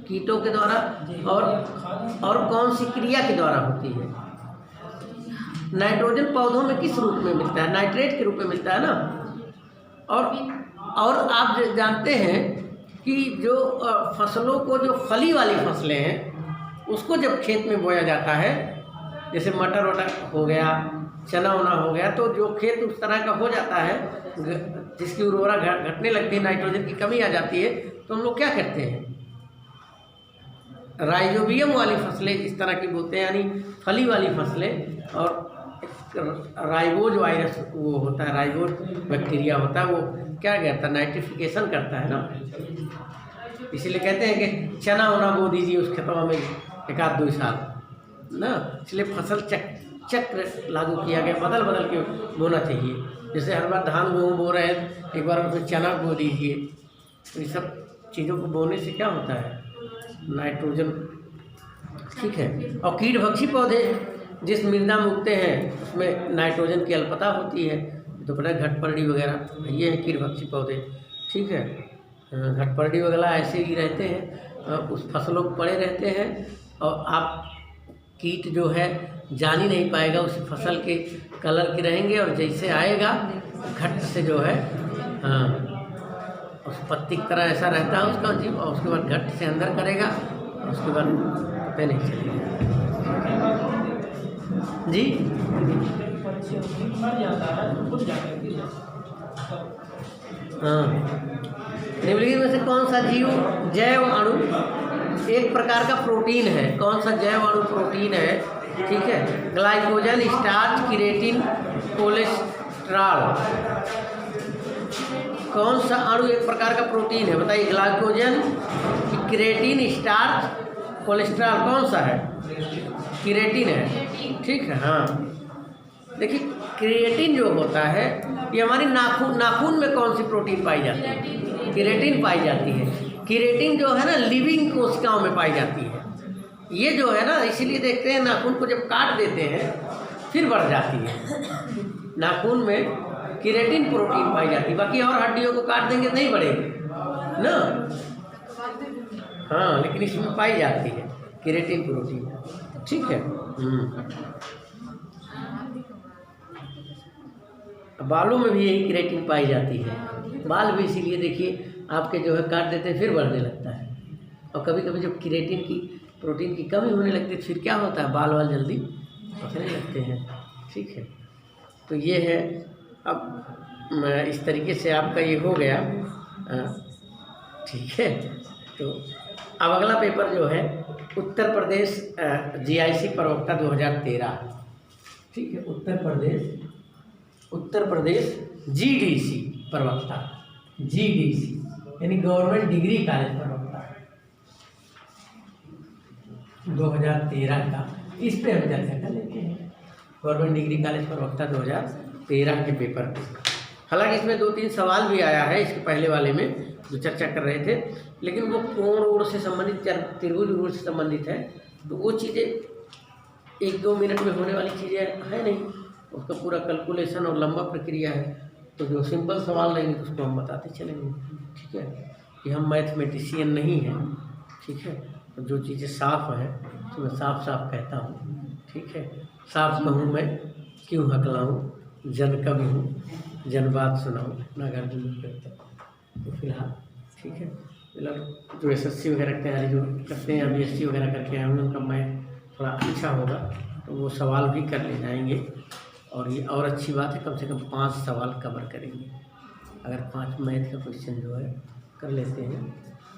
कीटों के द्वारा, और कौन सी क्रिया के द्वारा होती है? नाइट्रोजन पौधों में किस रूप में मिलता है? नाइट्रेट के रूप में मिलता है ना। और आप जानते हैं कि जो फसलों को, जो फली वाली फसलें हैं उसको जब खेत में बोया जाता है, जैसे मटर वटर हो गया, चना वना हो गया, तो जो खेत उस तरह का हो जाता है जिसकी उर्वरता घटने लगती है, नाइट्रोजन की कमी आ जाती है, तो हम लोग क्या करते हैं, राइजोबियम वाली फसलें इस तरह की बोते हैं, यानी फली वाली फसलें। और राइबोज वायरस वो होता है, राइबोज बैक्टीरिया होता है, वो क्या करता है, नाइट्रिफिकेशन करता है ना। इसीलिए कहते हैं कि चना वना बो दीजिए उस खेतवा में 1-2 साल ना, इसलिए फसल चक्र लागू किया गया, बदल के बोना चाहिए। जैसे हर बार धान गेहूँ बो रहे हैं, एक बार उसमें चना बो दीजिए। तो ये सब चीज़ों को बोने से क्या होता है, नाइट्रोजन, ठीक है। और कीटभक्षी पौधे जिस मृदा में उगते हैं उसमें नाइट्रोजन की अल्पता होती है, तो पता है घटपरडी वगैरह, ये है कीटभक्षी पौधे, ठीक है। घटपरडी वगैरह ऐसे ही रहते हैं, उस फसलों को पड़े रहते हैं, और आप कीट जो है जान ही नहीं पाएगा, उस फसल के कलर के रहेंगे, और जैसे आएगा घट से जो है, हाँ, उस पत्ती की तरह ऐसा रहता है उसका जीव, और उसके बाद घट से अंदर करेगा, और उसके बाद पता नहीं चलेगा। जी हाँ, निम्नलिखित में से कौन सा जैव अणु एक प्रकार का प्रोटीन है? कौन सा जैव अणु प्रोटीन है? ठीक है, ग्लाइकोजन, स्टार्च, केराटिन, कोलेस्ट्रॉल। कौन सा अणु एक प्रकार का प्रोटीन है? बताइए, ग्लाइकोजन, केराटिन, स्टार्च, कोलेस्ट्रॉल, कौन सा है? केराटिन है, ठीक है। हाँ देखिए, केराटिन जो होता है ये हमारी नाखून में कौन सी प्रोटीन पाई जाती है? केराटिन पाई जाती है। केराटिन जो है ना लिविंग कोशिकाओं में पाई जाती है। ये जो है ना, इसीलिए देखते हैं नाखून को जब काट देते हैं फिर बढ़ जाती है। नाखून में केराटिन प्रोटीन पाई जाती है, बाकी और हड्डियों को काट देंगे नहीं बढ़ेगी ना। हाँ, लेकिन इसमें पाई जाती है केराटिन प्रोटीन, ठीक है। बालों में भी यही केराटिन पाई जाती है। बाल भी इसीलिए देखिए आपके जो है काट देते हैं फिर बढ़ने लगता है। और कभी कभी जब केराटिन की प्रोटीन की कमी होने लगती है फिर क्या होता है, बाल वाल जल्दी पकड़ने लगते हैं, ठीक है। तो ये है। अब इस तरीके से आपका ये हो गया, ठीक है। तो अब अगला पेपर जो है उत्तर प्रदेश GIC प्रवक्ता 2013, ठीक है। उत्तर प्रदेश GDC प्रवक्ता, GDC यानी गवर्नमेंट डिग्री कॉलेज प्रवक्ता 2013 का, इस पे हम चर्चा कर लेते हैं। गवर्नमेंट डिग्री कॉलेज प्रवक्ता 2013 के पेपर पे। हालांकि इसमें 2-3 सवाल भी आया है इसके पहले वाले में जो चर्चा कर रहे थे, लेकिन वो कोण ओर से संबंधित, त्रिभुज ओर से संबंधित है, तो वो चीज़ें 1-2 मिनट में होने वाली चीज़ें है नहीं, उसका पूरा कैलकुलेशन और लंबा प्रक्रिया है। तो जो सिंपल सवाल रहेंगे तो उसको हम बताते चलेंगे, ठीक है। कि हम मैथमेटिशियन नहीं हैं, ठीक है। तो जो चीज़ें साफ हैं तो मैं साफ साफ कहता हूँ, ठीक है। साफ कहूँ मैं क्यों हकलाऊँ, जन कवि हूँ, जन बात सुनाऊँ ना घर दूर करता। तो फिलहाल ठीक है, फिलहाल जो SSC वगैरह तैयारी जो करते हैं, अभी BSc वगैरह करके आए होंगे, उनका मैथ थोड़ा अच्छा होगा तो वो सवाल भी कर ले जाएंगे। और ये और अच्छी बात है, कम से कम 5 सवाल कवर करेंगे। अगर 5 मैथ का क्वेश्चन जो है कर लेते हैं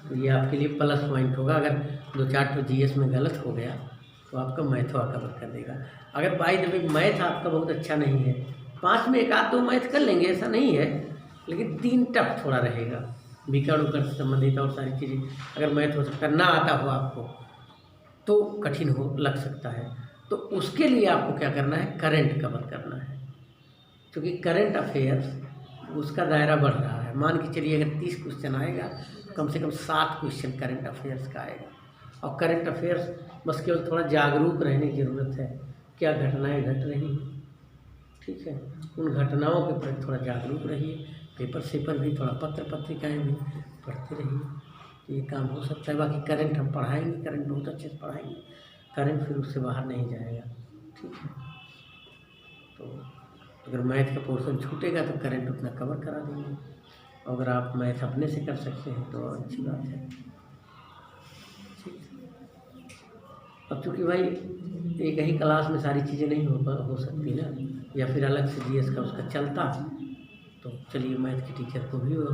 तो ये आपके लिए प्लस पॉइंट होगा। अगर 2-4 तो GS में गलत हो गया तो आपका मैथवा कवर कर देगा। अगर बाई द वे मैथ आपका बहुत अच्छा नहीं है, 5 में 1-2 मैथ कर लेंगे ऐसा नहीं है, लेकिन 3 टफ थोड़ा रहेगा। विकर्ण उकर्ण से संबंधित और सारी चीज़ें अगर मैथ हो सकता है ना आता हो आपको तो कठिन हो लग सकता है। तो उसके लिए आपको क्या करना है, करंट कवर करना है। क्योंकि करंट अफेयर्स उसका दायरा बढ़ रहा है। मान के चलिए अगर 30 क्वेश्चन आएगा, कम से कम 7 क्वेश्चन करंट अफेयर्स का आएगा। और करंट अफेयर्स बस केवल थोड़ा जागरूक रहने की ज़रूरत है, क्या घटनाएं घट रही हैं, ठीक है। उन घटनाओं के प्रति थोड़ा जागरूक रहिए। पेपर सेपर भी थोड़ा, पत्र पत्रिकाएँ भी पढ़ते रहिए, तो ये काम हो सकता है। बाकी करंट हम पढ़ाएंगे, करंट बहुत अच्छे से पढ़ाएंगे, करंट फिर उससे बाहर नहीं जाएगा, ठीक है। तो अगर मैथ का पोर्शन छूटेगा तो करंट उतना कवर करा देंगे। अगर आप मैथ अपने से कर सकते हैं तो अच्छी बात है, ठीक। अब चूँकि भाई एक ही क्लास में सारी चीज़ें नहीं हो सकती ना, या फिर अलग से GS का उसका चलता तो चलिए मैथ के टीचर को भी वो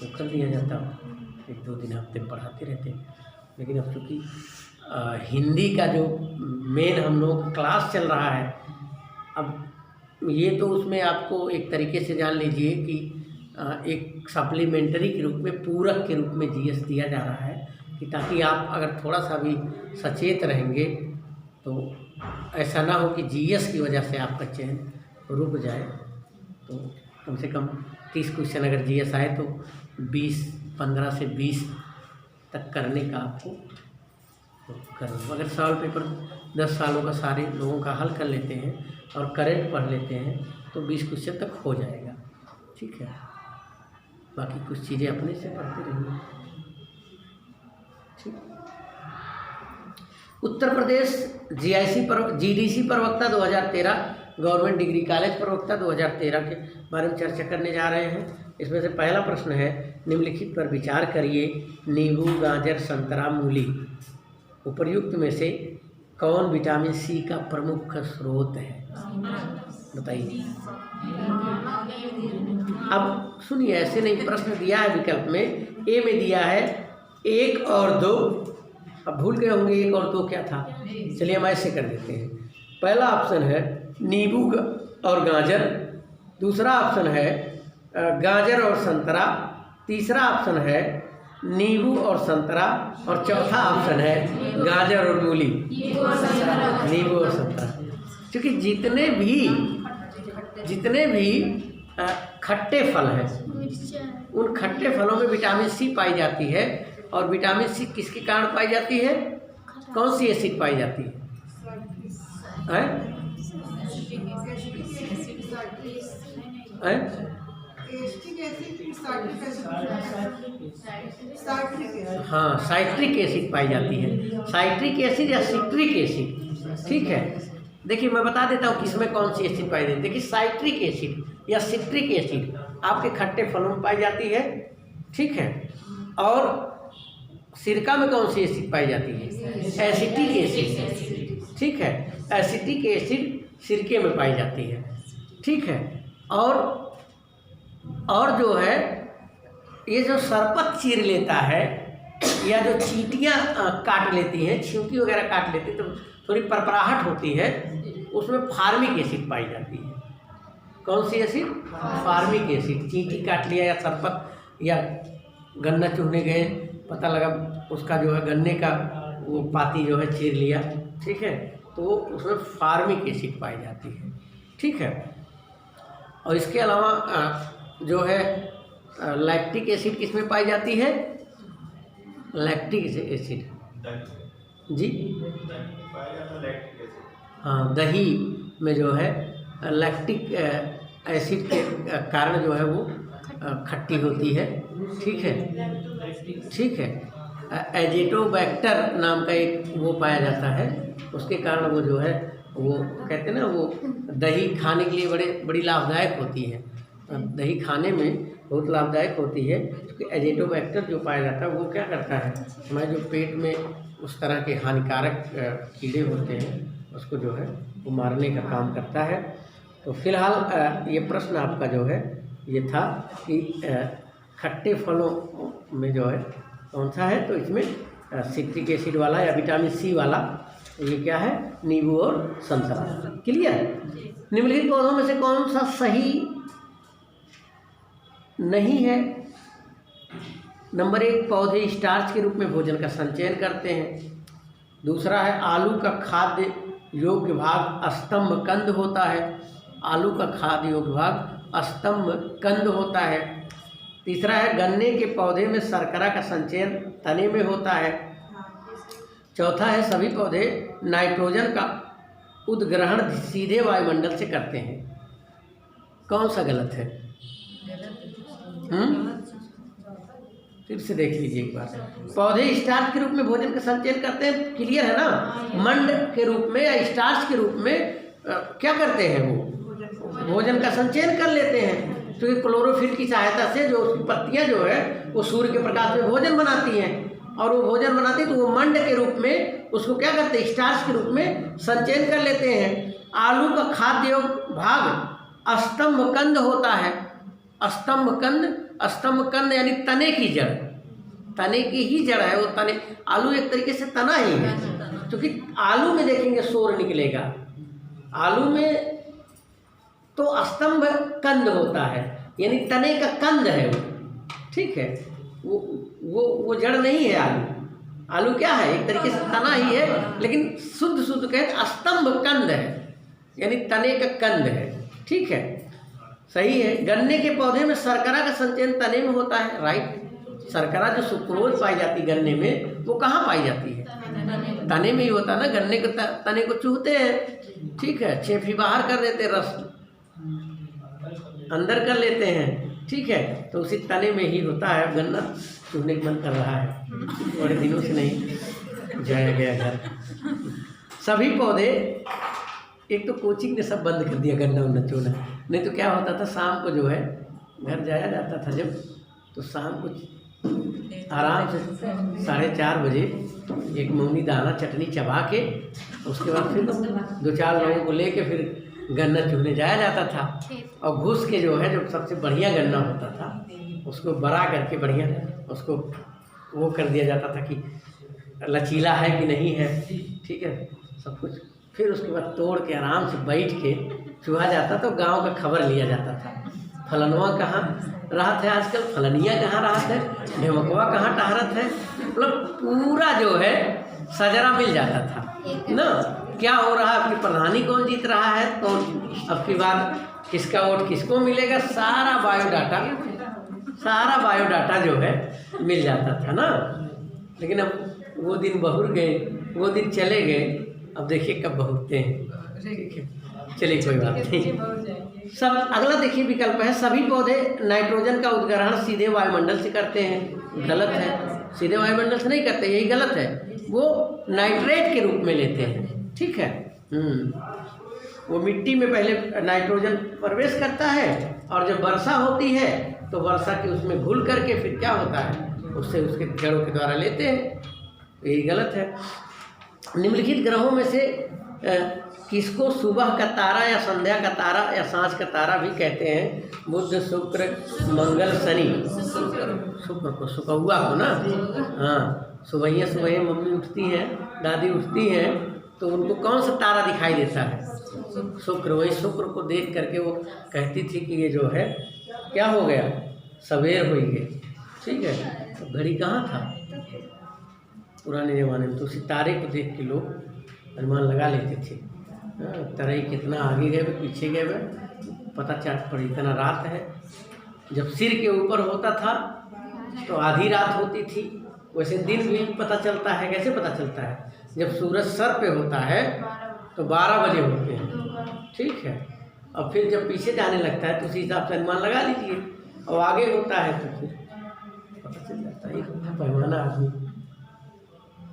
कर दिया जाता, 1-2 दिन हफ्ते में पढ़ाते रहते। लेकिन अब चूँकि हिंदी का जो मेन हम लोग क्लास चल रहा है, अब ये तो उसमें आपको एक तरीके से जान लीजिए कि एक सप्लीमेंट्री के रूप में, पूरक के रूप में GS दिया जा रहा है, कि ताकि आप अगर थोड़ा सा भी सचेत रहेंगे तो ऐसा ना हो कि GS की वजह से आपका चयन रुक जाए। तो कम से कम 30 क्वेश्चन अगर GS आए तो 15 से 20 तक करने का आपको करना। अगर सवाल पेपर 10 सालों का सारे लोगों का हल कर लेते हैं और करंट पढ़ लेते हैं तो 20 क्वेश्चन तक हो जाएगा, ठीक है। बाकी कुछ चीज़ें अपने से पढ़ते रहिए, ठीक। उत्तर प्रदेश GDC प्रवक्ता 2013, गवर्नमेंट डिग्री कॉलेज प्रवक्ता 2013 के बारे में चर्चा करने जा रहे हैं। इसमें से पहला प्रश्न है, निम्नलिखित पर विचार करिए, नींबू, गाजर, संतरा, मूली उपर्युक्त में से कौन विटामिन C का प्रमुख स्रोत है, बताइए। अब सुनिए, ऐसे नहीं, प्रश्न दिया है विकल्प में, ए में दिया है 1 और 2। अब भूल गए होंगे 1 और 2 क्या था, चलिए हम ऐसे कर देते हैं। पहला ऑप्शन है नींबू और गाजर, दूसरा ऑप्शन है गाजर और संतरा, तीसरा ऑप्शन है नींबू और संतरा, और चौथा ऑप्शन है गाजर और मूली। नींबू और संतरा, क्योंकि जितने भी खट्टे फल हैं उन खट्टे फलों में विटामिन C पाई जाती है, और विटामिन सी किसके कारण पाई जाती है? कौन सी एसिड पाई जाती है? हाँ, साइट्रिक एसिड पाई जाती है। साइट्रिक एसिड या सिट्रिक एसिड, ठीक है। देखिए मैं बता देता हूँ किसमें कौन सी एसिड पाई जाती है। देखिए साइट्रिक एसिड या सिट्रिक एसिड आपके खट्टे फलों में पाई जाती है, ठीक है। और सिरका में कौन सी एसिड पाई जाती है? एसिटिक एसिड, ठीक है। एसिटिक एसिड सिरके में पाई जाती है, ठीक है। और जो है ये जो सरपत चीर लेता है या जो चींटियाँ काट लेती हैं, छिंकी वगैरह काट लेती है तो थोड़ी परपराहट होती है, उसमें फार्मिक एसिड पाई जाती है। कौन सी एसिड? Formic acid. चींटी काट लिया या सरपत या गन्ना चूहने गए, पता लगा उसका जो है गन्ने का वो पाती जो है चीर लिया, ठीक है, तो उसमें फार्मिक एसिड पाई जाती है, ठीक है। और इसके अलावा जो है लैक्टिक एसिड किसमें पाई जाती है? लैक्टिक एसिड जी, हाँ, दही में जो है लैक्टिक एसिड के कारण जो है वो खट्टी होती है, ठीक है, ठीक है। एजेटोबैक्टर नाम का एक वो पाया जाता है, उसके कारण वो जो है वो कहते हैं ना, वो दही खाने के लिए बड़ी लाभदायक होती है। दही खाने में बहुत लाभदायक होती है, क्योंकि एजेटोबैक्टर जो पाया जाता है वो क्या करता है, हमारे जो पेट में उस तरह के हानिकारक कीड़े होते हैं उसको जो है वो मारने का काम करता है। तो फिलहाल ये प्रश्न आपका जो है ये था कि खट्टे फलों में जो है कौन सा है, तो इसमें सिट्रिक एसिड वाला या विटामिन सी वाला, ये क्या है? नींबू और संतरा। क्लियर? निम्नलिखित पौधों में से कौन सा सही नहीं है? नंबर 1, पौधे स्टार्च के रूप में भोजन का संचयन करते हैं। दूसरा है आलू का खाद्य योग्य भाग स्तंभ कंद होता है। आलू का खाद्य योग्य भाग स्तंभ कंद होता है। तीसरा है गन्ने के पौधे में शर्करा का संचयन तने में होता है। चौथा है सभी पौधे नाइट्रोजन का उद्ग्रहण सीधे वायुमंडल से करते हैं। कौन सा गलत है? फिर से देख लीजिए एक बार। पौधे स्टार्च के रूप में भोजन का संचयन करते हैं, क्लियर है ना? मंड के रूप में या स्टार्च के रूप में क्या करते हैं? वो भोजन का संचयन कर लेते हैं, क्योंकि क्लोरोफिल की सहायता से जो उसकी पत्तियां जो है वो सूर्य के प्रकाश में भोजन बनाती हैं, और वो भोजन बनाती है तो वो मंड के रूप में उसको क्या करते हैं? स्टार्च के रूप में संचयन कर लेते हैं। आलू का खाद्य भाग स्तंभ कंद होता है। स्तंभ कंद यानी तने की जड़, तने की ही जड़ है वो। तने आलू एक तरीके से तना ही है, क्योंकि आलू में देखेंगे सोर निकलेगा। आलू में तो स्तंभ कंद होता है, यानी तने का कंद है वो, ठीक है। वो जड़ नहीं है आलू। आलू क्या है? एक तरीके से तना ही है, लेकिन शुद्ध कहते स्तंभ कंद है, यानी तने का कंद है, ठीक है, सही है। गन्ने के पौधे में शर्करा का संचयन तने में होता है, राइट। शर्करा जो सुक्रोज पाई जाती है गन्ने में, वो कहाँ पाई जाती है? तने में ही होता है ना। गन्ने के तने को चूहते हैं, ठीक है, छेफी बाहर कर देते हैं, रस अंदर कर लेते हैं, ठीक है, तो उसी तने में ही होता है। गन्ना चूहने का मन कर रहा है, बड़े दिनों से नहीं जाया गया घर। सभी पौधे, एक तो कोचिंग ने सब बंद कर दिया गन्ना उन्ना चूहना, नहीं तो क्या होता था, शाम को जो है घर जाया जाता था जब, तो शाम को आराम से 4:30 बजे एक मौनी दाना चटनी चबा के, उसके बाद फिर 2-4 लोगों को लेके फिर गन्ना चूहने जाया जाता था। और घुस के जो है, जो सबसे बढ़िया गन्ना होता था उसको बड़ा करके बढ़िया उसको वो कर दिया जाता था कि लचीला है कि नहीं है, ठीक है, सब कुछ। फिर उसके बाद तोड़ के आराम से बैठ के चूहा जाता, तो गांव का खबर लिया जाता था। फलनवा कहाँ राहत है आजकल, फलनिया कहाँ राहत है, ढेमकवा कहाँ टहरत है, मतलब पूरा जो है सजरा मिल जाता था ना। क्या हो रहा है, अपनी प्रधानी कौन जीत रहा है, कौन अब की बार किसका वोट किसको मिलेगा, सारा बायोडाटा जो है मिल जाता था ना। लेकिन अब वो दिन बहुर गए, वो दिन चले गए, अब देखिए कब बहुरते हैं। ठीक है, चलिए कोई बात नहीं। सब अगला देखिए विकल्प है, सभी पौधे नाइट्रोजन का उद्ग्रहण सीधे वायुमंडल से करते हैं। गलत है, सीधे वायुमंडल से नहीं करते, यही गलत है। वो नाइट्रेट के रूप में लेते हैं। ठीक है, वो मिट्टी में पहले नाइट्रोजन प्रवेश करता है और जब वर्षा होती है तो वर्षा के उसमें घुल करके फिर क्या होता है, उससे उसके जड़ों के द्वारा लेते हैं। यही गलत है। निम्नलिखित ग्रहों में से किसको सुबह का तारा या संध्या का तारा या सांझ का तारा भी कहते हैं? बुध, शुक्र, मंगल, शनि। शुक्र को, सुकौआ को ना। हाँ, सुबह सुबह मम्मी उठती हैं, दादी उठती हैं, तो उनको कौन सा तारा दिखाई देता है? शुक्र। वही शुक्र को देख करके वो कहती थी कि ये जो है क्या हो गया, सवेर हुई है। ठीक है, तो घड़ी कहाँ था पुराने ज़माने में, तो सितारे को देख के लोग अनुमान लगा लेते थे। तरई कितना आगे गए, पीछे गए, पता चल पड़ी इतना रात है। जब सिर के ऊपर होता था तो आधी रात होती थी, वैसे दिन भी पता चलता है। कैसे पता चलता है? जब सूरज सर पे होता है तो 12 बजे होते हैं। ठीक है, और फिर जब पीछे जाने लगता है तो उसी हिसाब से अनुमान लगा लीजिए, और आगे होता है तो फिर पता चल जाता है। पैमाना आदमी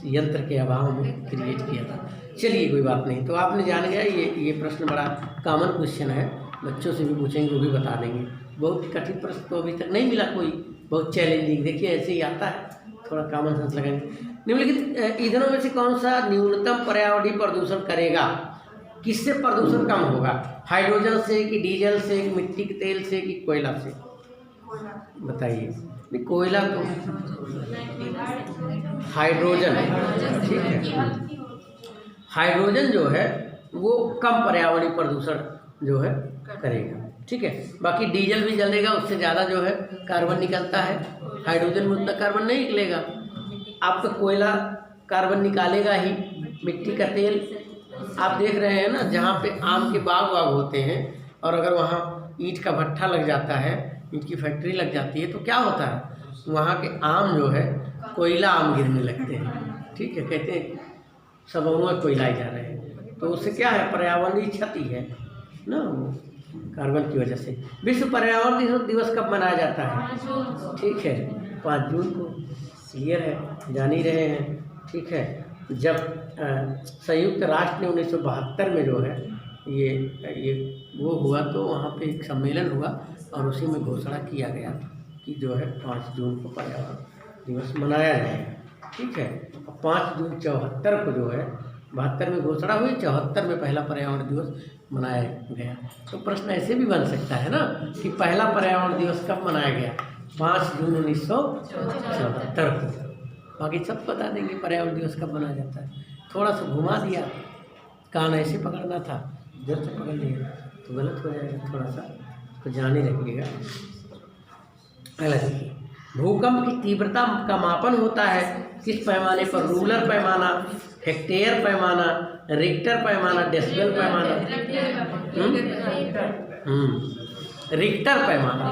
यंत्र के अभाव में क्रिएट किया था। चलिए कोई बात नहीं, तो आपने जान गया। ये प्रश्न बड़ा कॉमन क्वेश्चन है, बच्चों से भी पूछेंगे वो भी बता देंगे। बहुत कठिन प्रश्न तो अभी तक नहीं मिला कोई, बहुत चैलेंजिंग। देखिए ऐसे ही आता है, थोड़ा कॉमन सेंस लगाएंगे। निम्नलिखित ईंधनों में से कौन सा न्यूनतम पर्यावरणीय प्रदूषण करेगा? किससे प्रदूषण कम होगा? हाइड्रोजन से कि डीजल से कि मिट्टी के तेल से कि कोयला से? बताइए। नहीं, कोयला तो हाइड्रोजन। ठीक है, हाइड्रोजन जो है वो कम पर्यावरणीय प्रदूषण जो है करेगा। ठीक है, बाकी डीजल भी जलेगा, उससे ज़्यादा जो है कार्बन निकलता है। हाइड्रोजन में उतना कार्बन नहीं निकलेगा। आपका कोयला कार्बन निकालेगा ही, मिट्टी का तेल आप देख रहे हैं ना, जहाँ पे आम के बाग वाग होते हैं और अगर वहाँ ईंट का भट्ठा लग जाता है, ईंट की फैक्ट्री लग जाती है, तो क्या होता है, वहाँ के आम जो है कोयला आम गिरने लगते हैं। ठीक है, कहते हैं सब अमुआ कोयला जा रहे हैं, तो उससे क्या है, पर्यावरणीय क्षति है ना, कार्बन की वजह से। विश्व पर्यावरण दिवस कब मनाया जाता है? ठीक है, 5 जून को। क्लियर है, जान ही रहे हैं। ठीक है, जब संयुक्त राष्ट्र ने 1972 में जो है ये वो हुआ, तो वहाँ पे एक सम्मेलन हुआ और उसी में घोषणा किया गया कि जो है 5 जून को पर्यावरण दिवस मनाया जाएगा। ठीक है, 5 जून 74 को जो है, 72 में घोषणा हुई, 74 में पहला पर्यावरण दिवस मनाया गया। तो प्रश्न ऐसे भी बन सकता है ना कि पहला पर्यावरण दिवस कब मनाया गया? 5 जून 1974 को। बाकी सब बता देंगे पर्यावरण दिवस कब मनाया जाता है। थोड़ा सा घुमा दिया, कान ऐसे पकड़ना था, इधर से पकड़ लिया तो गलत हो जाएगा। थोड़ा सा तो जान ही रखिएगा। अगला देखिए, भूकंप की तीव्रता का मापन होता है किस पैमाने पर? रूलर पैमाना, हेक्टेयर पैमाना, रिक्टर पैमाना, डेसिबल पैमाना? रिक्टर पैमाना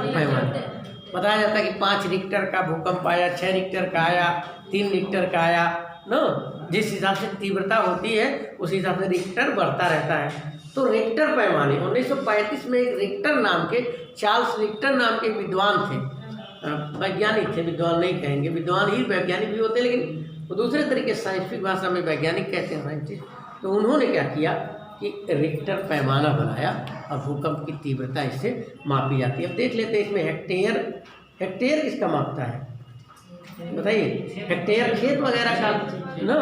बताया जाता है कि 5 रिक्टर का भूकंप आया, 6 रिक्टर का आया, 3 रिक्टर का आया ना। जिस हिसाब से तीव्रता होती है उस हिसाब से रिक्टर बढ़ता रहता है। तो रिक्टर पैमाने 1935 में एक रिक्टर नाम के, चार्ल्स रिक्टर नाम के विद्वान थे, वैज्ञानिक थे, विद्वान नहीं कहेंगे, विद्वान ही वैज्ञानिक भी होते हैं, लेकिन वो दूसरे तरीके साइंटिफिक भाषा में वैज्ञानिक कहते हैं, साइंटिस्ट। तो उन्होंने क्या किया कि रिक्टर पैमाना बनाया और भूकंप की तीव्रता इससे मापी जाती है। अब देख लेते हैं इसमें हेक्टेयर किसका मापता है बताइए? हेक्टेयर खेत वगैरह का ना,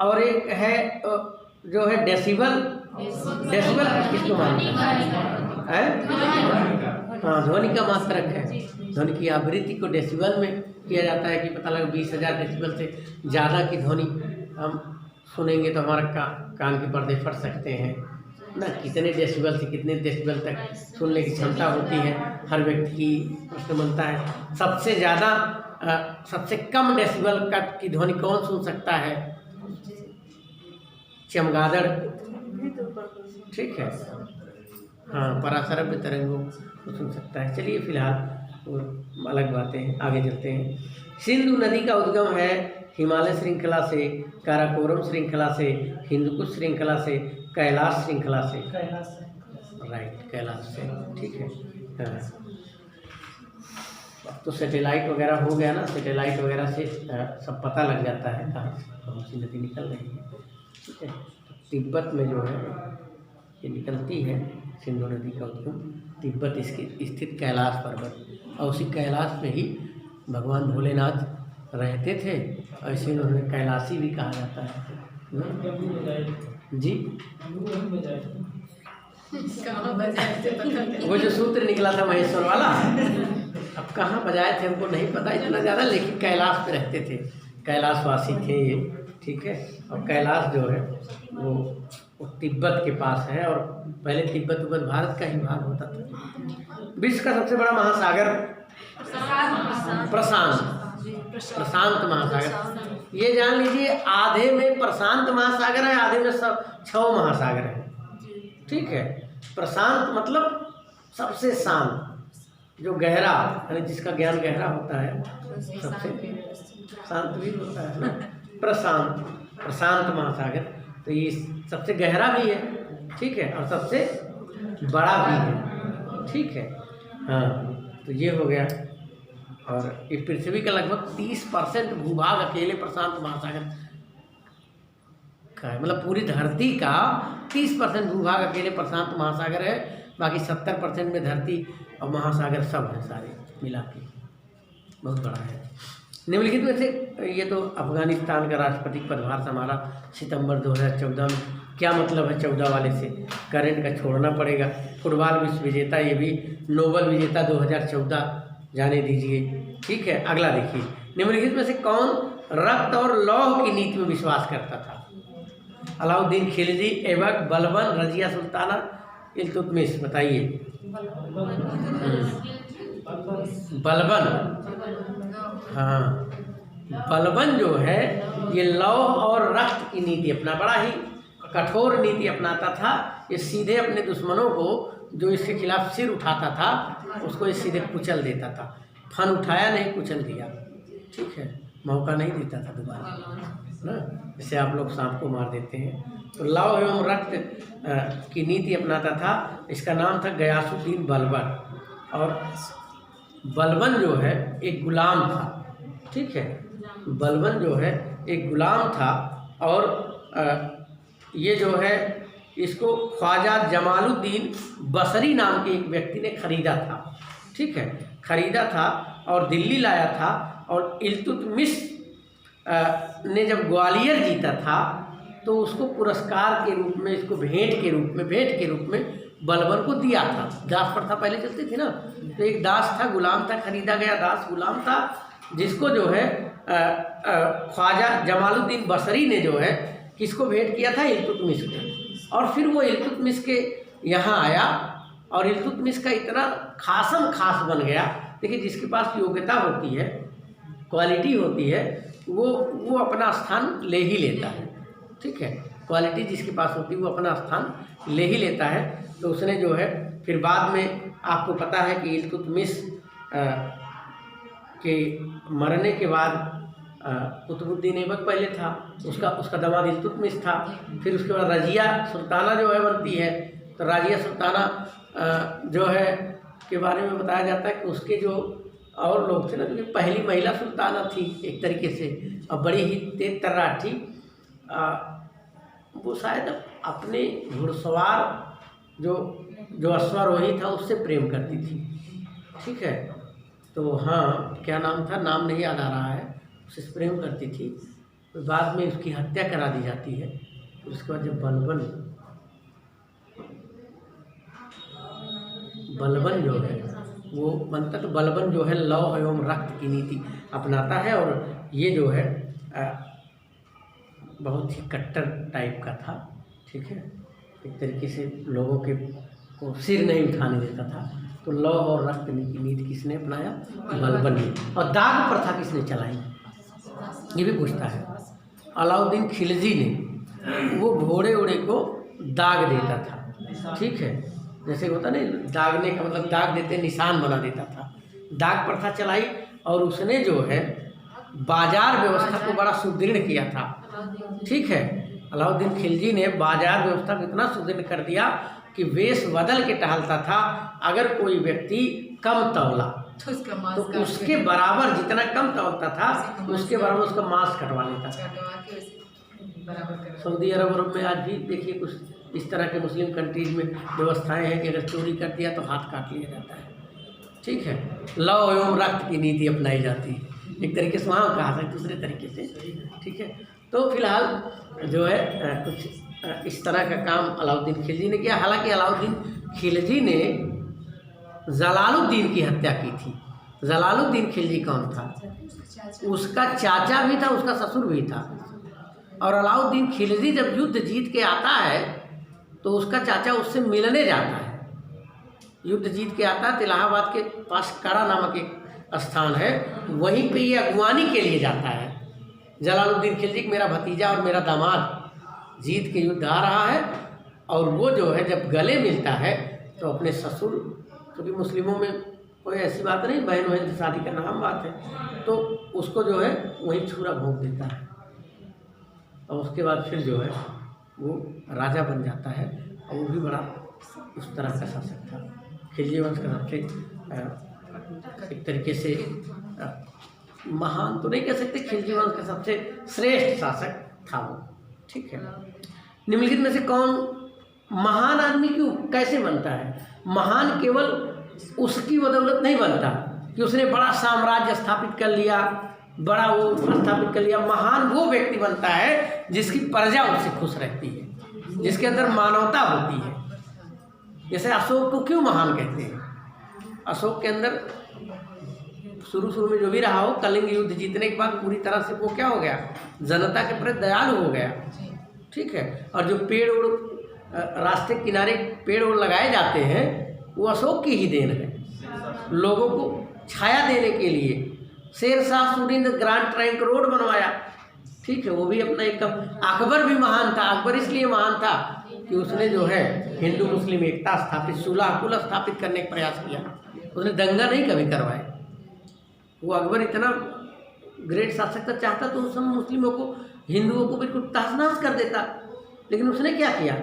और एक है जो है डेसिबल किसको मानता है? हाँ, ध्वनि का मात्रक है। ध्वनि की आवृत्ति को डेसिबल में किया जाता है कि पता लगा 20,000 डेसिबल से ज़्यादा की ध्वनि हम सुनेंगे तो हमारा कान के पर्दे फट सकते हैं ना। कितने डेसिबल से कितने डेसिबल तक सुनने की क्षमता होती है हर व्यक्ति की प्रश्न बनता है। सबसे ज़्यादा सबसे कम डेसिबल की ध्वनि कौन सुन सकता है? चमगादड़। ठीक है, हाँ, पराशरभ्य तरंगों को सुन सकता है। चलिए फिलहाल वो अलग बातें हैं, आगे चलते हैं। सिंधु नदी का उद्गम है हिमालय श्रृंखला से, काराकोरम श्रृंखला से, हिंदुकुश श्रृंखला से, कैलाश श्रृंखला से, राइट, कैलाश से, ठीक है। हाँ, अब तो सैटेलाइट वगैरह हो गया ना, सैटेलाइट वगैरह से सब पता लग जाता है कहाँ कौन सी नदी निकल रही है, ठीक है। तिब्बत में जो है ये निकलती है, सिंधु नदी का उद्गम तिब्बत इसकी स्थित कैलाश पर्वत, और उसी कैलाश पे ही भगवान भोलेनाथ रहते थे, और इसे उन्हें कैलाशी भी कहा जाता है। जी, वो जो सूत्र निकला था महेश्वर वाला, अब कहाँ बजाए थे हमको नहीं पता इतना ज़्यादा, लेकिन कैलाश पे रहते थे, कैलाशवासी थे ये, ठीक है। और कैलाश जो है वो तिब्बत के पास है, और पहले तिब्बत भारत का ही भाग होता था। विश्व का सबसे बड़ा महासागर प्रशांत महासागर, ये जान लीजिए आधे में प्रशांत महासागर है, आधे में सब 6 महासागर है, ठीक है। प्रशांत मतलब सबसे शांत, जो गहरा, यानी जिसका ज्ञान गहरा होता है सबसे शांत भी होता है ना, प्रशांत महासागर, तो ये सबसे गहरा भी है, ठीक है, और सबसे बड़ा भी है, ठीक है। हाँ, तो ये हो गया। और ये पृथ्वी का लगभग 30% भूभाग अकेले प्रशांत महासागर का है, मतलब पूरी धरती का 30% भूभाग अकेले प्रशांत महासागर है, बाकी 70% में धरती और महासागर सब है, सारे मिला के बहुत बड़ा है। निम्नलिखित में से ये तो अफगानिस्तान का राष्ट्रपति पदभार संभाला सितंबर 2014 में, क्या मतलब है 14 वाले से, करंट का छोड़ना पड़ेगा। फुटबॉल विश्व विजेता, ये भी नोबल विजेता 2014, जाने दीजिए, ठीक है। अगला देखिए, निम्नलिखित में से कौन रक्त और लौह की नीति में विश्वास करता था? अलाउद्दीन खिलजी, ऐबक, बलबन, रजिया सुल्ताना, इल्तुतमिश, बताइए। बलबन, हाँ, बलबन जो है ये लौह और रक्त की नीति अपना, बड़ा ही कठोर नीति अपनाता था। ये सीधे अपने दुश्मनों को जो इसके खिलाफ सिर उठाता था उसको ये सीधे कुचल देता था, फन उठाया नहीं, कुचल दिया, ठीक है, मौका नहीं देता था दोबारा ना, जैसे आप लोग सांप को मार देते हैं। तो लौह एवं रक्त की नीति अपनाता था। इसका नाम था गयासुद्दीन बलबन, और बलबन जो है एक गुलाम था, ठीक है। बलबन जो है एक गुलाम था, और ये जो है इसको ख्वाजा जमालुद्दीन बसरी नाम के एक व्यक्ति ने खरीदा था, ठीक है, खरीदा था और दिल्ली लाया था। और इल्तुतमिश ने जब ग्वालियर जीता था तो उसको पुरस्कार के रूप में, इसको भेंट के रूप में बलबन को दिया था। दास प्रथा पहले चलती थी ना, तो एक दास था, गुलाम था, खरीदा गया दास गुलाम था, जिसको जो है ख्वाजा जमालुद्दीन बसरी ने जो है किसको भेंट किया था? इल्तुतमिश को। और फिर वो इल्तुतमिश के यहाँ आया, और इल्तुतमिश का इतना खासम खास बन गया। देखिए, जिसके पास योग्यता होती है, क्वालिटी होती है, वो अपना स्थान ले ही लेता है, ठीक है। क्वालिटी जिसके पास होती है वो अपना स्थान ले ही लेता है। तो उसने जो है फिर बाद में आपको पता है कि इल्तुतमिश के मरने के बाद कुतुबुद्दीन ऐबक पहले था, उसका दामाद इल्तुतमिश था। फिर उसके बाद रजिया सुल्ताना जो है बनती है। तो रजिया सुल्ताना जो है के बारे में बताया जाता है कि उसके जो और लोग थे ना, क्योंकि पहली महिला सुल्ताना थी एक तरीके से, और बड़ी ही तेज तर्रार थी। वो शायद अपने घुड़सवार जो अश्वारोही था उससे प्रेम करती थी, ठीक है। तो हाँ, क्या नाम था, नाम नहीं याद आ रहा है, उससे प्रेम करती थी। तो बाद में उसकी हत्या करा दी जाती है। तो उसके बाद जब बलबन जो है वो बनता, तो बलबन जो है लौह एवं रक्त की नीति अपनाता है। और ये जो है बहुत ही कट्टर टाइप का था, ठीक है। एक तरीके से लोगों को सिर नहीं उठाने देता था। तो लौह और रक्त की नीति किसने अपनाया? बलबन ने। और दाग प्रथा किसने चलाई, ये भी पूछता है। अलाउद्दीन खिलजी ने, वो घोड़े ओड़े को दाग देता था, ठीक है। जैसे होता नहीं, दागने का मतलब दाग देते, निशान बना देता था। दाग प्रथा चलाई, और उसने जो है बाजार व्यवस्था को बड़ा सुदृढ़ किया था। ठीक है, अलाउद्दीन खिलजी ने बाजार व्यवस्था को इतना सुदृढ़ कर दिया कि वेश बदल के टहलता था। अगर कोई व्यक्ति कम तौला तो उसके बराबर, जितना कम तौलता था उसके बराबर उसका मांस कटवा लेता था। सऊदी अरब में आज भी देखिए कुछ इस तरह के मुस्लिम कंट्रीज में व्यवस्थाएं हैं कि अगर चोरी कर दिया तो हाथ काट लिया जाता है। ठीक है, लौ एवं रक्त की नीति अपनाई जाती है, एक तरीके से वहाँ कहा था, दूसरे तरीके से। ठीक है, तो फिलहाल जो है कुछ इस तरह का काम अलाउद्दीन खिलजी ने किया। हालांकि अलाउद्दीन खिलजी ने जलालुद्दीन की हत्या की थी। जलालुद्दीन खिलजी कौन था? उसका चाचा भी था, उसका ससुर भी था। और अलाउद्दीन खिलजी जब युद्ध जीत के आता है तो उसका चाचा उससे मिलने जाता है। युद्ध जीत के आता है, इलाहाबाद के पास कड़ा नामक एक स्थान है, वहीं पे ये अगवानी के लिए जाता है। जलालुद्दीन खिलजी मेरा भतीजा और मेरा दामाद जीत के युद्ध आ रहा है, और वो जो है जब गले मिलता है तो अपने ससुर, क्योंकि मुस्लिमों में कोई ऐसी बात नहीं, बहन बहन से शादी करना आम बात है, तो उसको जो है वहीं छुरा भोंक देता है। और उसके बाद फिर जो है वो राजा बन जाता है, और वो भी बड़ा उस तरह का शासक था। खिलजी वंश का सबसे एक तरीके से महान तो नहीं कह सकते, खिलजी वंश का सबसे श्रेष्ठ शासक था वो। ठीक है, निम्नलिखित में से कौन महान आदमी क्यों कैसे बनता है? महान केवल उसकी बदौलत नहीं बनता कि उसने बड़ा साम्राज्य स्थापित कर लिया, बड़ा वो स्थापित कर लिया। महान वो व्यक्ति बनता है जिसकी प्रजा उससे खुश रहती है, जिसके अंदर मानवता होती है। जैसे अशोक को क्यों महान कहते हैं? अशोक के अंदर शुरू में जो भी रहा हो, कलिंग युद्ध जीतने के बाद पूरी तरह से वो क्या हो गया, जनता के प्रति दयालु हो गया। ठीक है, और जो पेड़ उड़ रास्ते किनारे पेड़ उड़ लगाए जाते हैं वो अशोक की ही देन है। लोगों को छाया देने के लिए शेर शाह सूरी ने ग्रैंड ट्रंक रोड बनवाया। ठीक है, वो भी अपना एक अकबर भी महान था। अकबर इसलिए महान था कि उसने जो है हिंदू मुस्लिम एकता स्थापित, सुलह कुल स्थापित करने का प्रयास किया। उसने दंगा नहीं कभी करवाए। वो अकबर इतना ग्रेट शासक था, चाहता तो उस समय मुस्लिमों को, हिंदुओं को बिल्कुल तहस-नहस कर देता। लेकिन उसने क्या किया,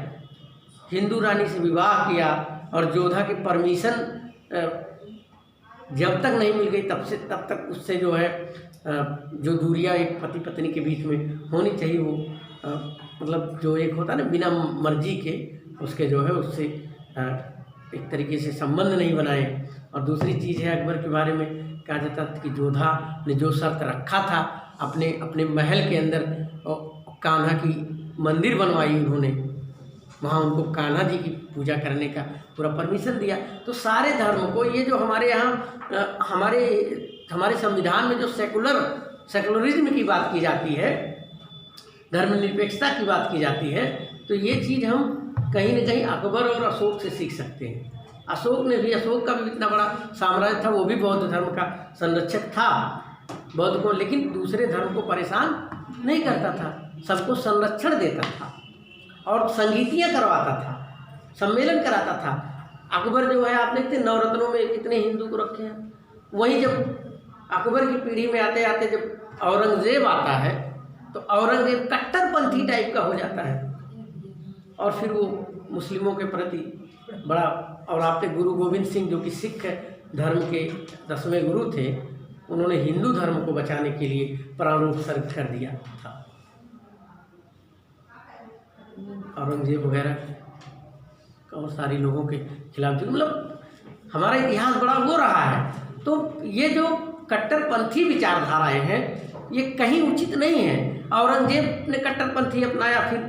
हिंदू रानी से विवाह किया, और जोधा की परमिशन जब तक नहीं मिल गई तब तक उससे जो है जो दूरियां एक पति पत्नी के बीच में होनी चाहिए, वो मतलब जो एक होता है ना बिना मर्जी के, उसके जो है उससे एक तरीके से संबंध नहीं बनाए। और दूसरी चीज़ है, अकबर के बारे में कहा जाता था कि जोधा ने जो शर्त रखा था अपने महल के अंदर, कान्हा की मंदिर बनवाई उन्होंने, वहाँ उनको कान्हा जी की पूजा करने का पूरा परमिशन दिया। तो सारे धर्म को, ये जो हमारे यहाँ हमारे संविधान में जो सेकुलरिज्म की बात की जाती है, धर्मनिरपेक्षता की बात की जाती है, तो ये चीज़ हम कहीं न कहीं अकबर और अशोक से सीख सकते हैं। अशोक का भी इतना बड़ा साम्राज्य था, वो भी बौद्ध धर्म का संरक्षक था, बौद्ध को, लेकिन दूसरे धर्म को परेशान नहीं करता था, सबको संरक्षण देता था और संगीतियाँ करवाता था, सम्मेलन कराता था। अकबर जो है, आप देखते नवरत्नों में कितने हिंदू को रखे हैं। वहीं जब अकबर की पीढ़ी में आते आते जब औरंगजेब आता है तो औरंगजेब कट्टरपंथी टाइप का हो जाता है, और फिर वो मुस्लिमों के प्रति बड़ा, और आपके गुरु गोविंद सिंह जो कि सिख धर्म के 10वें गुरु थे, उन्होंने हिंदू धर्म को बचाने के लिए प्राण उत्सर्ग कर दिया था। औरंगजेब वगैरह और सारे लोगों के खिलाफ, मतलब हमारा इतिहास बड़ा वो रहा है। तो ये जो कट्टरपंथी विचारधाराएं हैं ये कहीं उचित नहीं है। औरंगजेब ने कट्टरपंथी अपनाया, फिर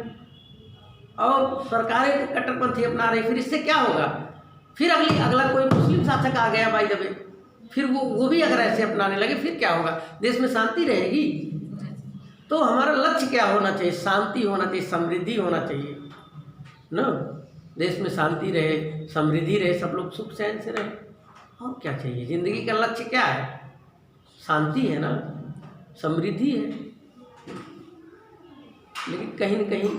और सरकारें कट्टरपंथी अपना रही, फिर इससे क्या होगा? फिर अगला कोई मुस्लिम शासक आ गया बाय द वे, फिर वो भी अगर ऐसे अपनाने लगे, फिर क्या होगा? देश में शांति रहेगी? तो हमारा लक्ष्य क्या होना चाहिए? शांति होना चाहिए, समृद्धि होना चाहिए ना। देश में शांति रहे, समृद्धि रहे, सब लोग सुख चैन से रहे, और क्या चाहिए? जिंदगी का लक्ष्य क्या है? शांति है ना, समृद्धि है। लेकिन कहीं न कहीं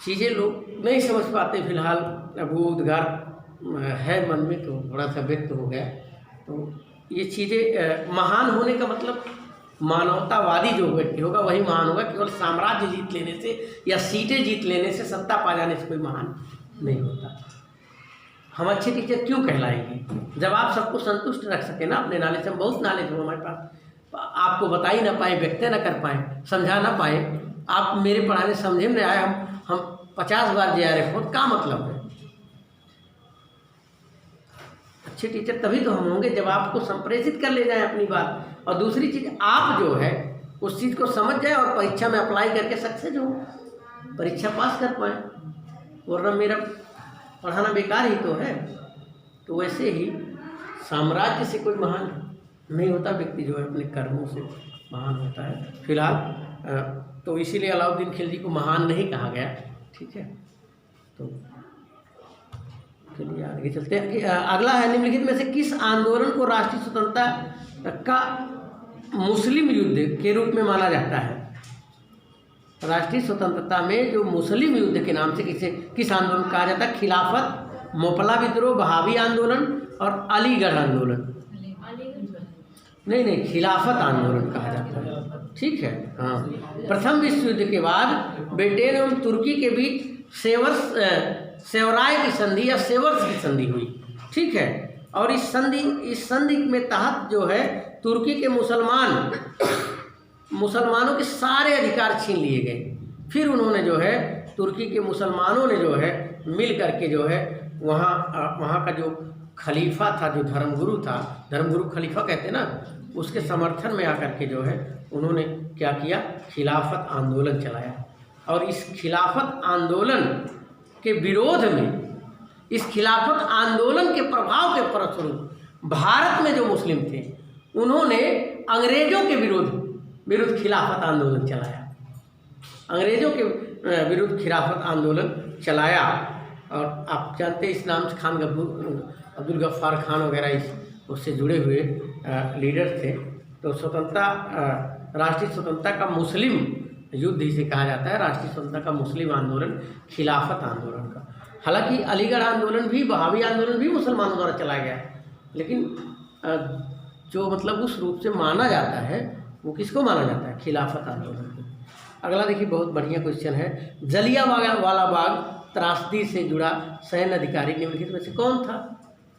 चीज़ें लोग नहीं समझ पाते। फिलहाल अब वो उद्गार है मन में, तो थोड़ा सा व्यक्त हो गया। तो ये चीज़ें महान होने का मतलब मानवतावादी जो व्यक्ति होगा वही महान होगा। केवल साम्राज्य जीत लेने से या सीटें जीत लेने से, सत्ता पा जाने से कोई महान नहीं होता। हम अच्छे टीचर क्यों कहलाएंगे? जब आप सबको संतुष्ट रख सके ना अपने नॉलेज से। हम बहुत नॉलेज हो हमारे पास, आपको बता ही ना पाए, व्यक्त ना कर पाए, समझा ना पाए, आप मेरे पढ़ाने समझे में आए, हम 50 बार JRF हो, क्या मतलब है? अच्छे टीचर तभी तो हम होंगे जब आपको संप्रेषित कर ले जाए अपनी बात। और दूसरी चीज़, आप जो है उस चीज़ को समझ जाए और परीक्षा में अप्लाई करके सक्सेस हो, परीक्षा पास कर पाए, वरना मेरा पढ़ाना बेकार ही तो है। तो वैसे ही साम्राज्य से कोई महान नहीं होता, व्यक्ति जो है अपने कर्मों से महान होता है। फिलहाल तो इसीलिए अलाउद्दीन खिलजी को महान नहीं कहा गया, ठीक है। तो चलिए आगे चलते हैं। अगला है, निम्नलिखित में से किस आंदोलन को राष्ट्रीय स्वतंत्रता का मुस्लिम युद्ध के रूप में माना जाता है? राष्ट्रीय स्वतंत्रता में जो मुस्लिम युद्ध के नाम से किस आंदोलन कहा जाता है? खिलाफत, मोपला विद्रोह, बहावी आंदोलन और अलीगढ़ आंदोलन। नहीं, खिलाफत आंदोलन कहा जाता है, ठीक है। हाँ, प्रथम विश्व युद्ध के बाद ब्रिटेन एवं तुर्की के बीच सेवराय की संधि या सेवर्स की संधि हुई, ठीक है। और इस संधि में तहत जो है तुर्की के मुसलमानों के सारे अधिकार छीन लिए गए। फिर उन्होंने जो है तुर्की के मुसलमानों ने जो है मिल करके जो है वहाँ का जो खलीफा था, जो धर्मगुरु खलीफा कहते ना, उसके समर्थन में आकर के जो है उन्होंने क्या किया? खिलाफत आंदोलन चलाया। और इस खिलाफत आंदोलन के विरोध में, इस खिलाफत आंदोलन के प्रभाव के फलस्वरूप भारत में जो मुस्लिम थे उन्होंने अंग्रेजों के विरुद्ध खिलाफत आंदोलन चलाया। अंग्रेजों के विरुद्ध खिलाफत आंदोलन चलाया। और आप जानते हैं इस नाम से खान अब्दुल गफ्फार खान वगैरह उससे जुड़े हुए लीडर थे। तो राष्ट्रीय स्वतंत्रता का मुस्लिम युद्ध इसे कहा जाता है, राष्ट्रीय स्वतंत्रता का मुस्लिम आंदोलन, खिलाफत आंदोलन का। हालांकि अलीगढ़ आंदोलन भी, बहावी आंदोलन भी मुसलमानों द्वारा चलाया गया, लेकिन जो मतलब उस रूप से माना जाता है वो किसको माना जाता है? खिलाफत आंदोलन को। अगला देखिए, बहुत बढ़िया क्वेश्चन है। जलियांवाला बाग त्रासदी से जुड़ा सैन्य अधिकारी निम्नलिखित में से कौन था?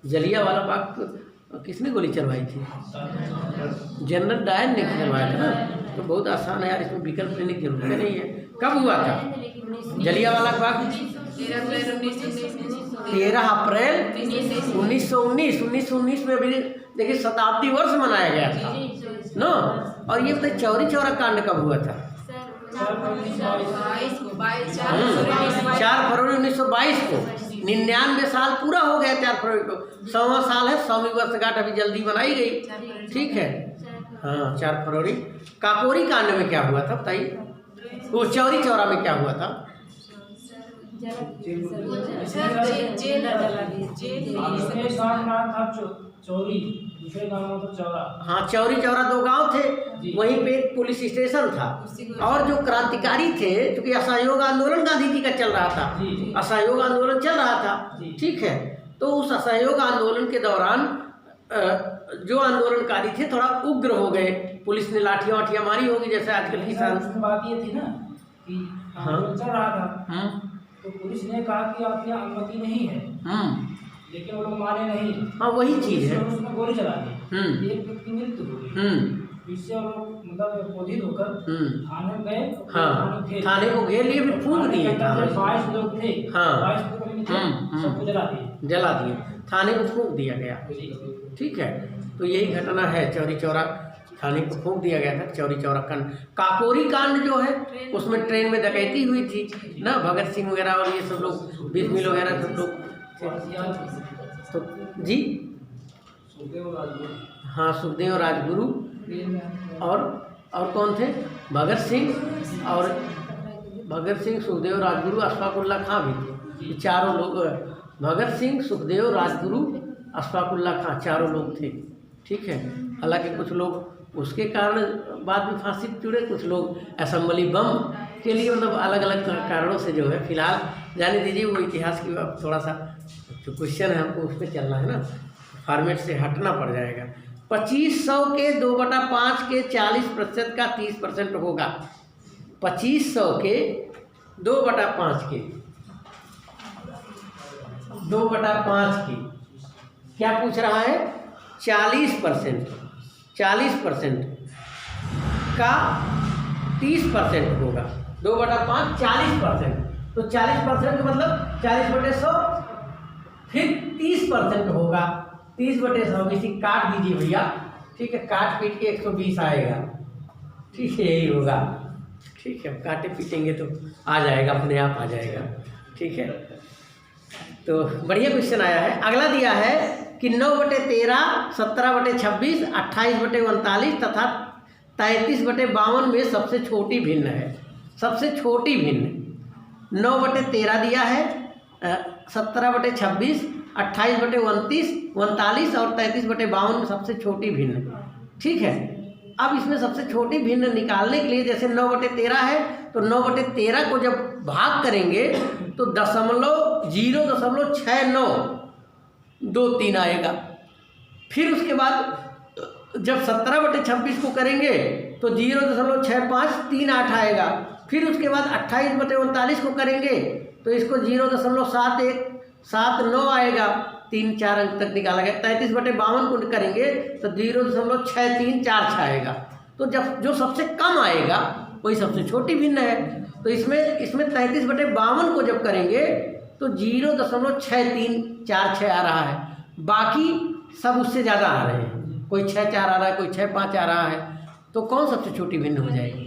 जलियांवाला बाग किसने गोली चलवाई थी? जनरल डायर ने चलवाया था ना। तो बहुत आसान है यार, इसमें विकल्प लेने की जरूरत नहीं है। कब हुआ था जलियांवाला बाग? 13 अप्रैल 1919 में। अभी देखिए शताब्दी वर्ष मनाया गया था ना। और ये बताइए चौरी चौरा कांड कब हुआ था? 4 फरवरी 1922 को। 99 साल पूरा हो गया 4 फरवरी को। 100वां साल है, 100वीं वर्षगांठ अभी जल्दी बनाई गई, ठीक है। हाँ, 4 फरवरी। काकोरी कांड में क्या हुआ था बताइए? वो चौरी चौरा में क्या हुआ था? हाँ, चौरी चौरा 2 गांव थे, वहीं पे एक पुलिस स्टेशन था। और जो क्रांतिकारी थे, क्योंकि असहयोग आंदोलन गांधी जी का चल रहा था, असहयोग आंदोलन चल रहा था, ठीक है। तो उस असहयोग आंदोलन के दौरान जो आंदोलनकारी थे थोड़ा उग्र हो गए, पुलिस ने लाठियाँ वाठियाँ मारी होगी, जैसे आजकल किसान। बात ये थी ना कि आंदोलन चल रहा था, तो पुलिस ने कहा कि आपकी अनुमति नहीं है, लेकिन वो लोग माने नहीं। हाँ, वही चीज़ है। उसमें गोली चला दी, एक व्यक्ति मृत्यु हो गई। इससे वो लोग मतलब क्रोधित होकर थाने गए। हाँ, थाने को घेर लिए, फिर फूंक दिए। 22 लोग थे, हाँ, 22 सबको जला दिए, थाने को फूंक दिया गया, ठीक है। तो यही घटना है, चौरी चौरा थाने को फूंक दिया गया था, चौरी चौरा कांड। काकोरी कांड जो है उसमें ट्रेन में डकैती हुई थी ना, भगत सिंह वगैरह और ये सब लोग, बिस्मिल वगैरह सब लोग। तो जी हाँ, सुखदेव राजगुरु और कौन थे? भगत सिंह, सुखदेव राजगुरु, अशफाकुल्ला खां भी थे। ये चारों लोग, भगत सिंह, सुखदेव राजगुरु, अशफाकुल्ला खां, चारों लोग थे, ठीक है। हालांकि कुछ लोग उसके कारण बाद में फांसी चुड़े, कुछ लोग असेंबली बम के लिए, मतलब अलग अलग कारणों से जो है। फिलहाल जाने दीजिए, वो इतिहास की थोड़ा सा जो क्वेश्चन है हमको उस पर चलना है ना, फॉर्मेट से हटना पड़ जाएगा। 2500 के 2/5 के 40% का 30% होगा। 2500 के 2/5 के 2/5 की क्या पूछ रहा है? 40% का 30% होगा। 2/5 40%, तो 40% मतलब 40/100, फिर 30% होगा 30/100। इसी काट दीजिए भैया, ठीक है, काट पीट के 120 आएगा, ठीक है, यही होगा, ठीक है। काटे पीटेंगे तो आ जाएगा, अपने आप आ जाएगा, ठीक है। तो बढ़िया क्वेश्चन आया है। अगला दिया है कि 9/13, 17/26, 28/39 तथा 33/52 में सबसे छोटी भिन्न है। सबसे छोटी भिन्न 9/13 दिया है, 17/26, 28/29, 39 और 33/52 में सबसे छोटी भिन्न, ठीक है। अब इसमें सबसे छोटी भिन्न निकालने के लिए, जैसे 9/13 है तो 9/13 को जब भाग करेंगे तो 0.6923 आएगा। फिर उसके बाद जब 17/26 को करेंगे तो 0.6538 आएगा। फिर उसके बाद 28/39 को करेंगे तो इसको 0.7179 आएगा। 3-4 अंक तक निकाला गया। 33/52 को करेंगे तो 0.6346 आएगा। तो जब जो सबसे कम आएगा वही सबसे छोटी भिन्न है। तो इसमें 33/52 को जब करेंगे तो 0.6346 आ रहा है। बाकी सब उससे ज़्यादा आ रहे हैं, कोई 6-4 आ रहा है, कोई 6-5 आ रहा है। तो कौन सबसे छोटी भिन्न हो जाएगी?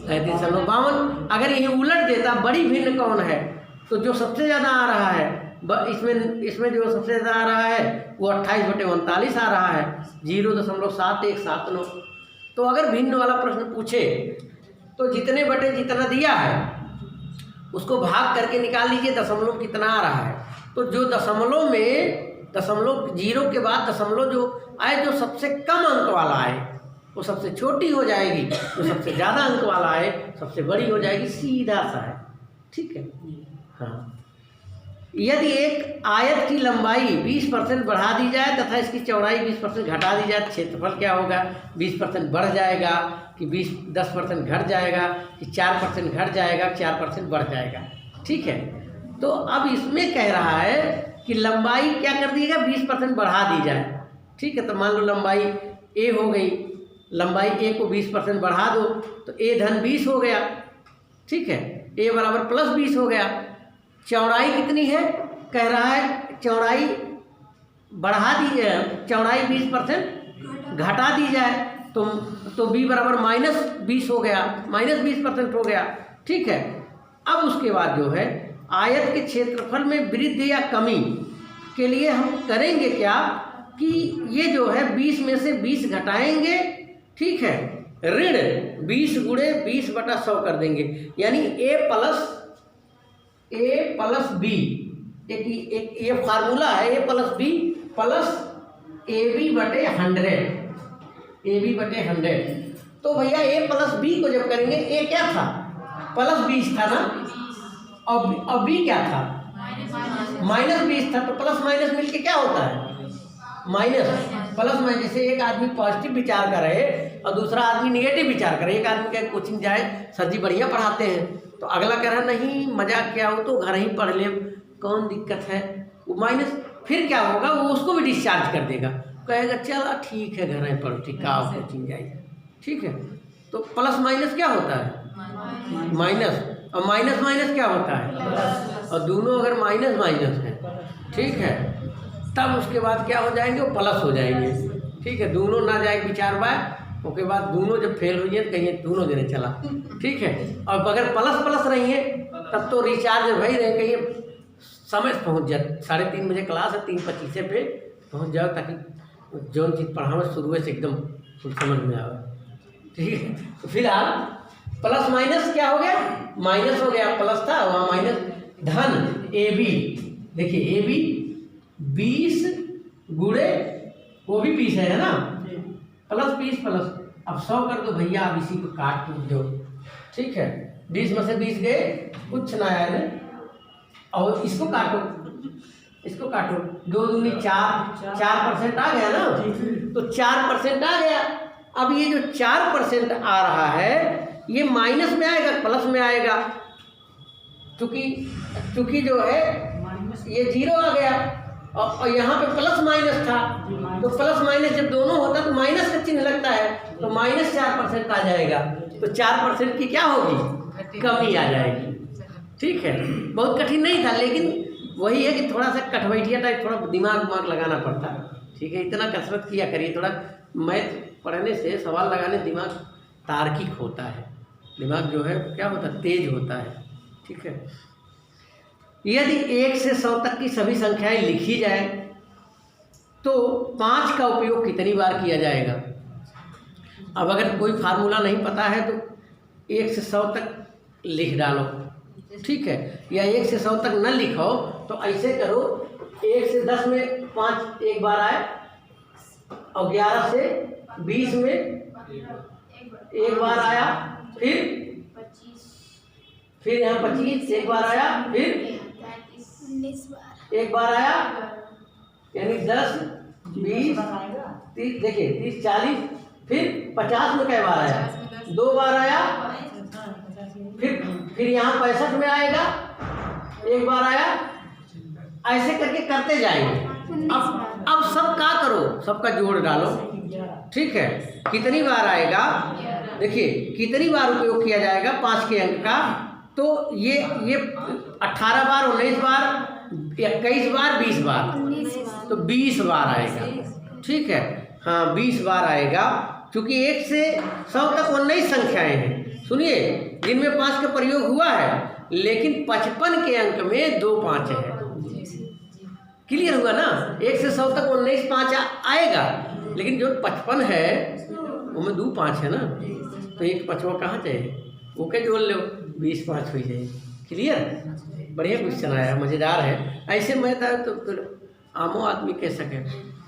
33/52। अगर ये उलट देता बड़ी भिन्न कौन है, तो जो सबसे ज़्यादा आ रहा है इसमें जो सबसे ज़्यादा आ रहा है वो 28/39 आ रहा है, 0.7179। तो अगर भिन्न वाला प्रश्न पूछे तो जितने बटे जितना दिया है उसको भाग करके निकाल लीजिए दशमलव कितना आ रहा है। तो जो दशमलव में दशमलव जीरो के बाद दशमलव जो आए, जो सबसे कम अंक वाला आए वो सबसे छोटी हो जाएगी, जो सबसे ज़्यादा अंक वाला आए सबसे बड़ी हो जाएगी। सीधा सा है, ठीक है। हाँ, यदि एक आयत की लंबाई 20% बढ़ा दी जाए तथा इसकी चौड़ाई 20% घटा दी जाए, क्षेत्रफल क्या होगा? 20% बढ़ जाएगा कि 10% घट जाएगा कि 4% घट जाएगा, 4% बढ़ जाएगा, ठीक है। तो अब इसमें कह रहा है कि लंबाई क्या कर दिएगा? 20% बढ़ा दी जाए, ठीक है। तो मान लो लंबाई ए हो गई, लंबाई ए को 20% बढ़ा दो तो ए धन 20 हो गया, ठीक है। ए बराबर प्लस 20 हो गया। चौड़ाई कितनी है? कह रहा है चौड़ाई बढ़ा दी, चौड़ाई 20% घटा दी जाए तो बी बराबर -20 हो गया, -20% हो गया, ठीक है। अब उसके बाद जो है आयत के क्षेत्रफल में वृद्धि या कमी के लिए हम करेंगे क्या कि ये जो है 20 में से 20 घटाएंगे, ठीक है, ऋण 20 गुणे 20/100 कर देंगे, यानी a प्लस बी। एक ये फार्मूला है, a plus B plus AB/100। तो भैया a प्लस बी को जब करेंगे, a क्या था? प्लस 20 था ना, और बी क्या था? -20 था। तो प्लस माइनस मिलके क्या होता है? माइनस। प्लस माइनस, जैसे एक आदमी पॉजिटिव विचार करे और दूसरा आदमी निगेटिव विचार करे। एक आदमी क्या कोचिंग जाए, सर जी बढ़िया पढ़ाते हैं, तो अगला कह रहा नहीं मजाक क्या हो तो घर ही पढ़ ले, कौन दिक्कत है, वो माइनस। फिर क्या होगा? वो उसको भी डिस्चार्ज कर देगा, कहेगा चलो ठीक है घर ही पढ़ो, ठीक है कोचिंग जाइए, ठीक है। तो प्लस माइनस क्या होता है? माइनस। और माइनस माइनस क्या होता है? और दोनों अगर माइनस माइनस है, ठीक है, तब उसके बाद क्या हो जाएंगे? वो प्लस हो जाएंगे, ठीक है। दोनों ना जाए विचार बाय, उसके बाद दोनों जब फेल हुई है तो कहिए दोनों देने चला, ठीक है। और अगर प्लस रही है तब तो रिचार्ज भाई रहे, कहिए समय से पहुँच जाए। 3:30 बजे क्लास है, 3:25 पे पहुँच जाओ ताकि जो चीज़ पढ़ाओ शुरू से एकदम कुछ समझ में आवे, ठीक है। तो फिलहाल प्लस माइनस क्या हो गया? माइनस हो गया, प्लस था वहाँ माइनस। धन AB, देखिए AB 20 गुणे वो भी 20 है ना, प्लस 20 प्लस। अब 100 कर दो भैया, अब इसी को काट दो, ठीक है। 20 में से 20 गए, कुछ ना आया ने, और इसको काटो, इसको काटो, 2 दूनी 4, 4% आ गया ना, तो 4% आ गया। अब ये जो 4% आ रहा है ये माइनस में आएगा प्लस में आएगा, चूंकि जो है ये 0 आ गया और यहाँ पे प्लस माइनस था, तो प्लस माइनस जब दोनों होता तो माइनस का चिन्ह लगता है, तो -4% आ जाएगा। तो 4% की क्या होगी, कमी आ जाएगी। ठीक है, बहुत कठिन नहीं था, लेकिन वही है कि थोड़ा सा कठबैठिया टाइप थोड़ा दिमाग लगाना पड़ता है। ठीक है, इतना कसरत किया करिए, थोड़ा मैथ पढ़ने से सवाल लगाने दिमाग तार्किक होता है, दिमाग जो है क्या होता है, तेज होता है। ठीक है, यदि 1 से 100 तक की सभी संख्याएं लिखी जाए तो 5 का उपयोग कितनी बार किया जाएगा। अब अगर कोई फार्मूला नहीं पता है तो 1 से 100 तक लिख डालो, ठीक है, या 1 से 100 तक न लिखो तो ऐसे करो, 1 से 10 में 5 एक बार आए, और 11 से 20 में एक बार आया, फिर यहाँ 25 एक बार आया, फिर 19 बार एक बार आया, यानी 10, 20, 30, देखिए 30, 40, फिर 50 में कई बार आया, 2 बार आया, फिर यहाँ 65 में आएगा, एक बार आया, ऐसे करके करते जाएंगे। अब सब का करो, सबका जोड़ डालो। ठीक है, कितनी बार आएगा, देखिए कितनी बार उपयोग किया जाएगा 5 के अंक का, तो ये 18 बार, 19 बार, 21 बार, 20 बार, 19 बार तो 20 बार आएगा। ठीक है, हाँ 20 बार आएगा, क्योंकि 1 से 100 तक 19 संख्याएं हैं, सुनिए, जिनमें 5 का प्रयोग हुआ है, लेकिन 55 के अंक में 2 5 है। क्लियर हुआ ना, 1 से 100 तक 19 5 आएगा, लेकिन जो 55 है उसमें 2 5 है ना, तो एक 5वां कहाँ जाए, वो क्या जोड़ लो, 20 5 हो जाए। क्लियर, बढ़िया क्वेश्चन आया, मज़ेदार है। ऐसे मैं था तो फिर आमो आदमी कह सके,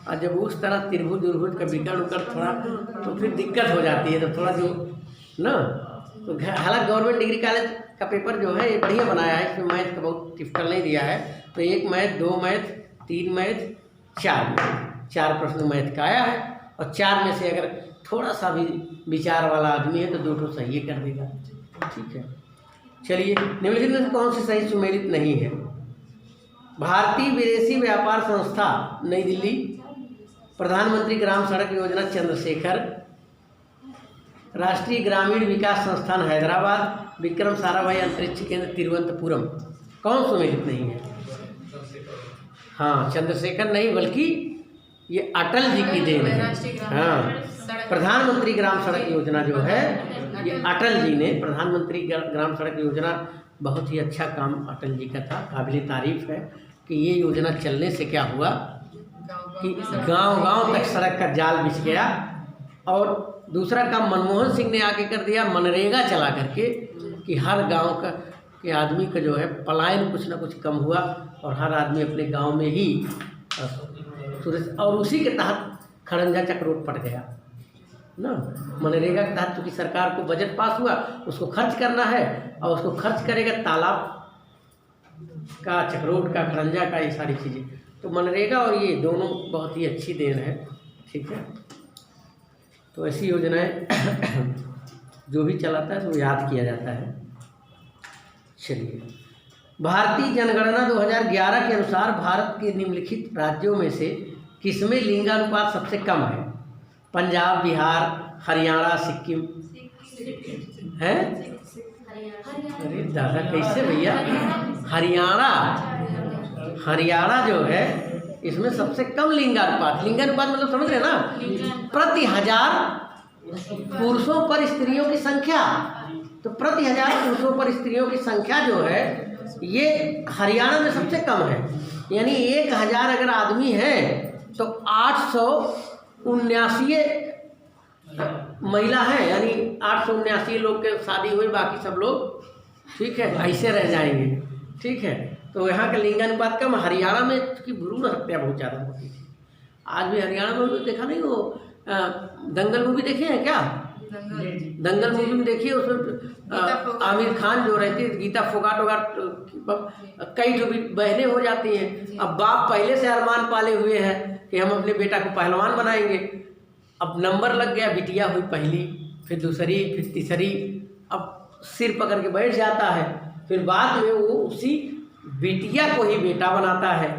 और जब उस तरह त्रिभुज उर्भुज का विकर्ण उकर थोड़ा तो फिर दिक्कत हो जाती है, तो थोड़ा जो ना, तो हालांकि गवर्नमेंट डिग्री कॉलेज का पेपर जो है ये बढ़िया बनाया है, इसमें मैथ का बहुत टिपिकल नहीं दिया है, तो 1 मैथ, 2 मैथ, 3 मैथ, 4 प्रश्न मैथ का आया है, और 4 में से अगर थोड़ा सा भी विचार वाला आदमी है तो 2 तो सही कर देगा। ठीक है, चलिए, निम्नलिखित में से कौन सी सही सुमेलित नहीं है। भारतीय विदेशी व्यापार संस्था नई दिल्ली, प्रधानमंत्री ग्राम सड़क योजना चंद्रशेखर, राष्ट्रीय ग्रामीण विकास संस्थान हैदराबाद, विक्रम साराभाई अंतरिक्ष केंद्र तिरुवनंतपुरम, कौन सुमेलित नहीं है। हाँ, चंद्रशेखर नहीं बल्कि ये अटल जी की देन है। हाँ, प्रधानमंत्री ग्राम सड़क योजना जो है ये अटल जी ने, प्रधानमंत्री ग्राम सड़क योजना बहुत ही अच्छा काम अटल जी का था, काबिल तारीफ है कि ये योजना चलने से क्या हुआ कि गांव-गांव तक सड़क का जाल बिछ गया। और दूसरा काम मनमोहन सिंह ने आके कर दिया, मनरेगा चला करके, कि हर गांव का के आदमी का जो है पलायन कुछ ना कुछ कम हुआ, और हर आदमी अपने गांव में ही और उसी के तहत खड़ंजा चक रोड पड़ गया ना। मनरेगा के तहत चूँकि सरकार को बजट पास हुआ, उसको खर्च करना है, और उसको खर्च करेगा तालाब का, चकरोट का, खड़ंजा का, ये सारी चीज़ें, तो मनरेगा और ये दोनों बहुत ही अच्छी देन है। ठीक है, तो ऐसी योजनाएं जो भी चलाता है तो याद किया जाता है। चलिए, भारतीय जनगणना 2011 के अनुसार भारत के निम्नलिखित राज्यों में से किसमें लिंगानुपात सबसे कम है। पंजाब, बिहार, हरियाणा, सिक्किम है। अरे दादा, कैसे भैया, हरियाणा जो है इसमें सबसे कम लिंगानुपात मतलब समझ रहे ना, प्रति 1000 पुरुषों पर स्त्रियों की संख्या, तो प्रति 1000 पुरुषों पर स्त्रियों की संख्या जो है ये हरियाणा में सबसे कम है। यानी 1000 अगर आदमी है तो 879 महिला है, यानी 879 लोग के शादी हुई, बाकी सब लोग ठीक है ऐसे रह जाएंगे। ठीक है, तो यहाँ का लिंगानुपात कम। हरियाणा में की भ्रूण हत्या बहुत ज़्यादा होती थी। आज भी हरियाणा में देखा नहीं, वो दंगल मूवी देखे हैं क्या, दंगल मूवी में देखिए, उसमें आमिर खान जो रहती है, गीता फोगाट वोगाट, कई जो भी बहनें हो जाती हैं। अब बाप पहले से अरमान पाले हुए हैं कि हम अपने बेटा को पहलवान बनाएंगे। अब नंबर लग गया, बिटिया हुई पहली, फिर दूसरी, फिर तीसरी, अब सिर पकड़ के बैठ जाता है। फिर बाद में वो उसी बिटिया को ही बेटा बनाता है,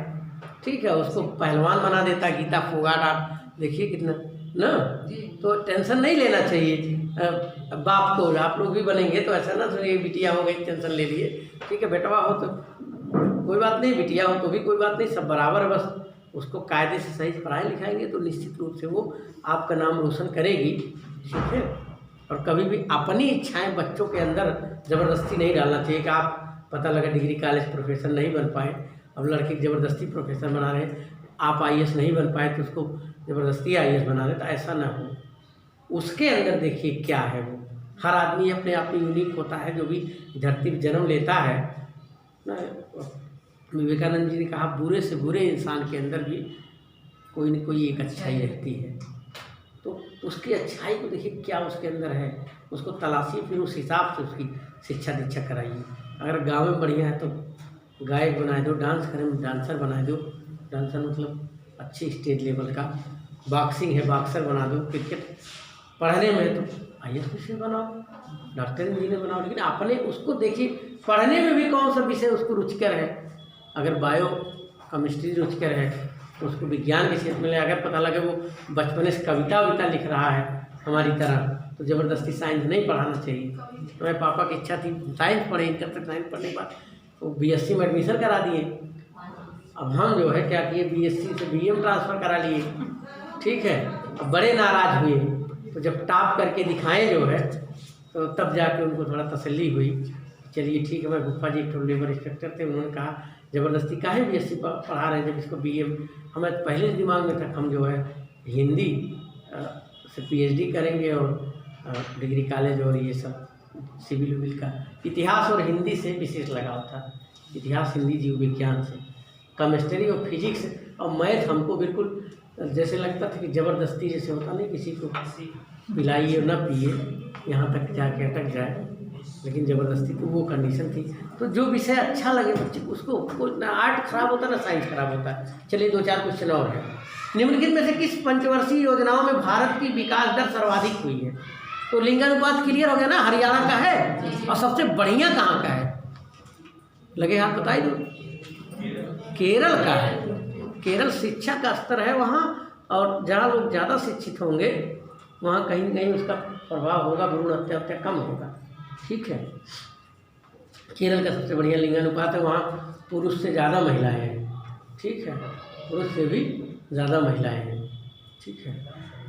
ठीक है, उसको पहलवान बना देता है। गीता फोगाट, आप देखिए कितना ना, तो टेंशन नहीं लेना चाहिए बाप को। आप लोग भी बनेंगे तो ऐसा ना सुनिए बिटिया हो गई टेंशन ले लिए, ठीक है, बेटवा हो तो कोई बात नहीं, बिटिया हो तो भी कोई बात नहीं, सब बराबर है। बस उसको कायदे से सही से पढ़ाई लिखाएंगे तो निश्चित रूप से वो आपका नाम रोशन करेगी, ठीक है। और कभी भी अपनी इच्छाएं बच्चों के अंदर ज़बरदस्ती नहीं डालना चाहिए कि आप पता लगा डिग्री कॉलेज प्रोफेसर नहीं बन पाए, अब लड़के की ज़बरदस्ती प्रोफेसर बना रहे हैं, आप आईएएस नहीं बन पाए तो उसको ज़बरदस्ती आईएएस बना रहे, तो ऐसा ना हो। उसके अंदर देखिए क्या है, वो हर आदमी अपने आप में यूनिक होता है। जो भी धरती पर जन्म लेता है ना, विवेकानंद जी ने कहा बुरे से बुरे इंसान के अंदर भी कोई न कोई एक अच्छाई रहती है। तो उसकी अच्छाई को देखिए क्या उसके अंदर है, उसको तलाशिए, फिर उस हिसाब से उसकी शिक्षा दीक्षा कराइए। अगर गाँव में बढ़िया है तो गायक बना दो, डांस करें डांसर बना दो, डांसर मतलब अच्छी स्टेट लेवल का, बॉक्सिंग है बॉक्सर बना दो, क्रिकेट पढ़ने में तो आईएएस विषय बनाओ, डॉक्टर इंजीनियर बनाओ, लेकिन अपने उसको देखिए पढ़ने में भी कौन सा विषय उसको रुचिकर है। अगर बायो केमिस्ट्री रुचिकर है तो उसको विज्ञान के क्षेत्र में ले। अगर पता लगे वो बचपन से कविता वविता लिख रहा है हमारी तरह, तो ज़बरदस्ती साइंस नहीं पढ़ाना चाहिए। तो मेरे पापा की इच्छा थी साइंस पढ़े, इंटर तक साइंस पढ़ने के बाद वो बीएससी में एडमिशन करा दिए। अब हम जो है क्या किए, बीएससी से बीए ट्रांसफ़र करा लिए, ठीक है। अब बड़े नाराज़ हुए, तो जब टॉप करके दिखाएं जो है तो तब जाके उनको थोड़ा तसल्ली हुई, चलिए ठीक है। मैं गुप्ता जी एक लेबर इंस्पेक्टर थे, उन्होंने कहा ज़बरदस्ती काहे बीएससी पढ़ा रहे हैं जब इसको बीए। हमें पहले दिमाग में था हम जो है हिंदी से पीएचडी करेंगे और डिग्री कॉलेज और ये सब सिविल विविल का। इतिहास और हिंदी से विशेष लगाव था, इतिहास, हिंदी, जीव विज्ञान से। केमिस्ट्री और फिजिक्स और मैथ हमको बिल्कुल जैसे लगता था कि ज़बरदस्ती जैसे होता नहीं, किसी को पिलाइए और ना पिए, यहाँ तक जाके अटक जाए, लेकिन ज़बरदस्ती तो वो कंडीशन थी। तो जो विषय अच्छा लगे बच्चे को, उसको ना आर्ट खराब होता ना साइंस खराब होता है। चलिए 2-4 क्वेश्चन और है। निम्नलिखित में से किस पंचवर्षीय योजनाओं में भारत की विकास दर सर्वाधिक हुई है? तो लिंगानुपात क्लियर हो गया ना, हरियाणा का है। और सबसे बढ़िया कहाँ का है, लगे हाथ बताइए दो। केरल का है। केरल शिक्षा का स्तर है वहाँ, और जहाँ लोग ज़्यादा शिक्षित होंगे वहाँ कहीं न कहीं उसका प्रभाव होगा, भ्रूण हत्या कम होगा, ठीक है। केरल का सबसे बढ़िया लिंगानुपात है, वहाँ पुरुष से ज़्यादा महिलाएं हैं, ठीक है, पुरुष से भी ज़्यादा महिलाएं हैं, ठीक है।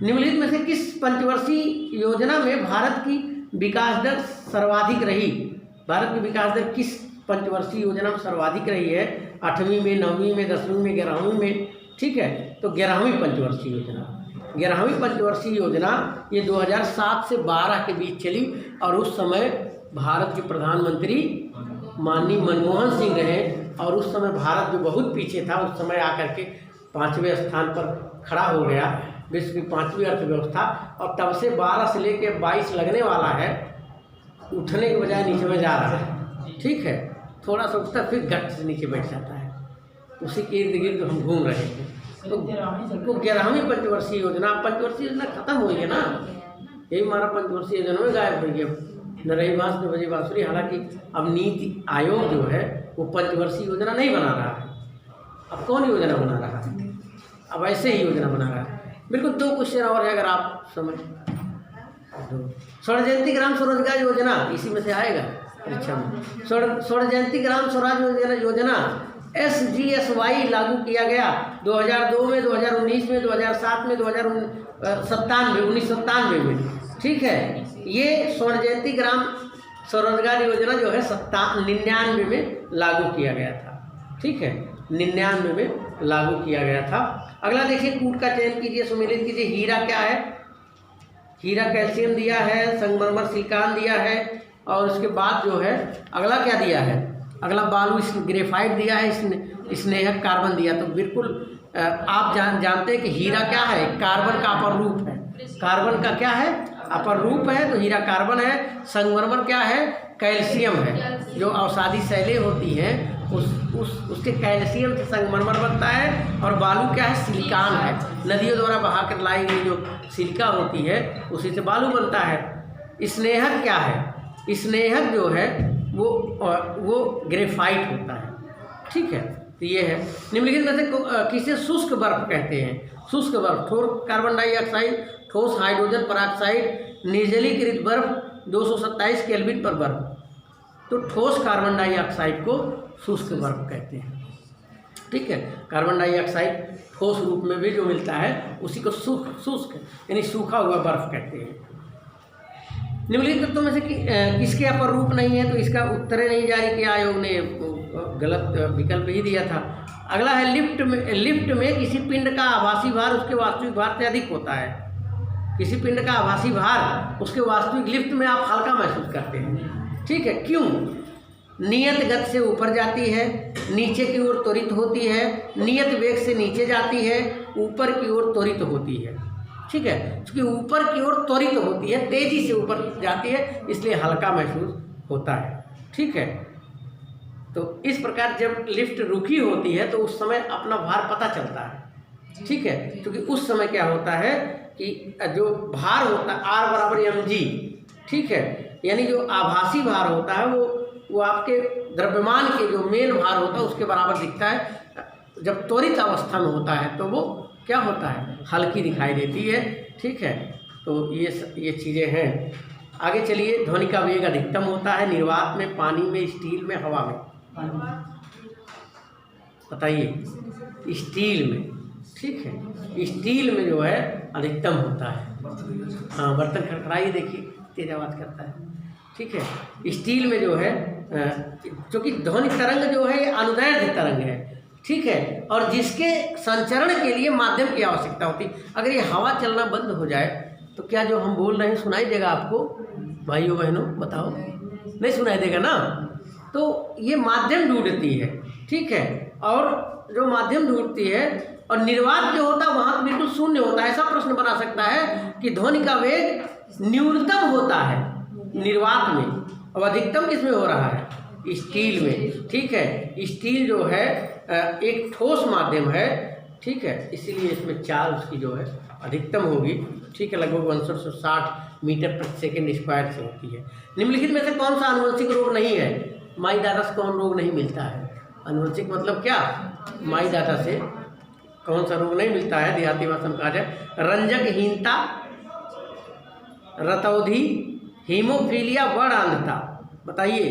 निम्नलिखित में से किस पंचवर्षीय योजना में भारत की विकास दर सर्वाधिक रही? भारत की विकास दर किस पंचवर्षीय योजना में सर्वाधिक रही है? 8वीं में, 9वीं में, 10वीं में, 11वीं में, ठीक है। तो 11वीं पंचवर्षीय योजना, 11वीं पंचवर्षीय योजना ये 2007 से 12 के बीच चली, और उस समय भारत के प्रधानमंत्री माननीय मनमोहन सिंह रहे। और उस समय भारत जो बहुत पीछे था, उस समय आकर के 5वें स्थान पर खड़ा हो गया, विश्व की 5वीं अर्थव्यवस्था। और तब से 12 से लेकर 22 लगने वाला है, उठने के बजाय नीचे में जा रहा है, ठीक है। थोड़ा सा उठता फिर गट से नीचे बैठ जाता है, उसी के इर्द गिर्द हम घूम रहे थे। तो 11वीं पंचवर्षीय योजना, पंचवर्षीय योजना खत्म हो गई ना, यही हमारा पंचवर्षीय योजना में गायब हो गया। न रही बांस न बजी बांसुरी। हालांकि अब नीति आयोग जो है वो पंचवर्षीय योजना नहीं बना रहा है, अब कौन योजना बना रहा है, अब ऐसे ही योजना बना रहा है। बिल्कुल 2 क्वेश्चन और है, अगर आप समझ। स्वर्ण जयंती ग्राम स्वरोजगार योजना इसी में से आएगा परीक्षा में। स्वर्ण जयंती ग्राम स्वराज योजना SGSY लागू किया गया 2002 में, 2019 में, 2007 में, 1997 में, ठीक है। ये स्वर्ण जयंती ग्राम स्वरोजगार योजना जो है 99 में लागू किया गया था, ठीक है, 99 में लागू किया गया था। अगला देखिए, कूट का चयन कीजिए, सुमेलित कीजिए। हीरा क्या है? हीरा कैल्शियम दिया है, संगमरमर सिलिकॉन दिया है, और उसके बाद जो है अगला क्या दिया है, अगला बालू ग्रेफाइट दिया है, स्नेहक कार्बन दिया। तो बिल्कुल आप जानते हैं कि हीरा क्या है, कार्बन का अपर रूप है। कार्बन का क्या है, अपर रूप है तो हीरा कार्बन है, संगमरमर क्या है, कैल्शियम है। जो अवसादी शैलें होती हैं उसके कैल्शियम से संगमरमर बनता है। और बालू क्या है, सिलिकॉन है, नदियों द्वारा बहा कर लाई गई जो सिलिका होती है उसी से बालू बनता है। स्नेहक क्या है, स्नेहक जो है वो ग्रेफाइट होता है, ठीक है। तो ये है निम्नलिखित में से किसे शुष्क बर्फ कहते हैं। शुष्क बर्फ, ठोस कार्बन डाइऑक्साइड, ठोस हाइड्रोजन पराक्साइड, निर्जलीकृत बर्फ 227 केल्विन पर बर्फ। तो ठोस कार्बन डाइऑक्साइड को शुष्क बर्फ कहते हैं, ठीक है। कार्बन डाइऑक्साइड ठोस रूप में भी जो मिलता है उसी को शुष्क यानी सूखा हुआ बर्फ कहते हैं। निम्नलिखित तत्वों में से किसके अपर रूप नहीं है, तो इसका उत्तर नहीं जारी किया आयोग ने, गलत विकल्प ही दिया था। अगला है लिफ्ट में किसी पिंड का आभासी भार उसके वास्तविक भार से अधिक होता है। किसी पिंड का आभासी भार उसके वास्तविक लिफ्ट में आप हल्का महसूस करते हैं, ठीक है। क्यों? नियत गति से ऊपर जाती है, नीचे की ओर त्वरित होती है, नियत वेग से नीचे जाती है, ऊपर की ओर त्वरित होती है, ठीक है। क्योंकि ऊपर की ओर त्वरित होती है, तेजी से ऊपर जाती है, इसलिए हल्का महसूस होता है, ठीक है। तो इस प्रकार जब लिफ्ट रुकी होती है तो उस समय अपना भार पता चलता है, ठीक है। क्योंकि उस समय क्या होता है कि जो भार होता है R बराबर mg, ठीक है, यानी जो आभासी भार होता है वो आपके द्रव्यमान के जो मेन भार होता है उसके बराबर दिखता है। जब त्वरित अवस्था में होता है तो वो क्या होता है, हल्की दिखाई देती है, ठीक है। तो ये चीज़ें हैं। आगे चलिए, ध्वनि का वेग अधिकतम होता है निर्वात में, पानी में, स्टील में, हवा में। बताइए, स्टील में, ठीक है। स्टील में जो है अधिकतम होता है। हाँ, बर्तन खड़खड़ाइए, देखिए तेज आवाज़ करता है, ठीक है। स्टील में जो है क्योंकि ध्वनि तरंग जो है अनुदैर्ध्य तरंग है, ठीक है, और जिसके संचरण के लिए माध्यम की आवश्यकता होती है। अगर ये हवा चलना बंद हो जाए तो क्या जो हम बोल रहे हैं सुनाई देगा आपको? भाइयों बहनों बताओ, नहीं सुनाई देगा ना। तो ये माध्यम ढूंढती है, ठीक है। और जो माध्यम ढूंढती है और निर्वात जो होता है वहाँ बिल्कुल शून्य होता है। ऐसा प्रश्न बना सकता है कि ध्वनि का वेग न्यूनतम होता है निर्वात में और अधिकतम किसमें हो रहा है, स्टील में, ठीक है। स्टील जो है एक ठोस माध्यम है, ठीक है, इसीलिए इसमें चाल उसकी जो है अधिकतम होगी, ठीक है, लगभग 160 मीटर प्रति सेकेंड स्क्वायर से होती है। निम्नलिखित में से कौन सा आनुवंशिक रोग नहीं है? माई दादा से कौन रोग नहीं मिलता है? आनुवंशिक मतलब क्या? माई दादा से कौन सा रोग नहीं मिलता है? देहाती भाषा में कहा जाए, रंजकहीनता, रतौधी, हीमोफीलिया, वर्णांधता। बताइए,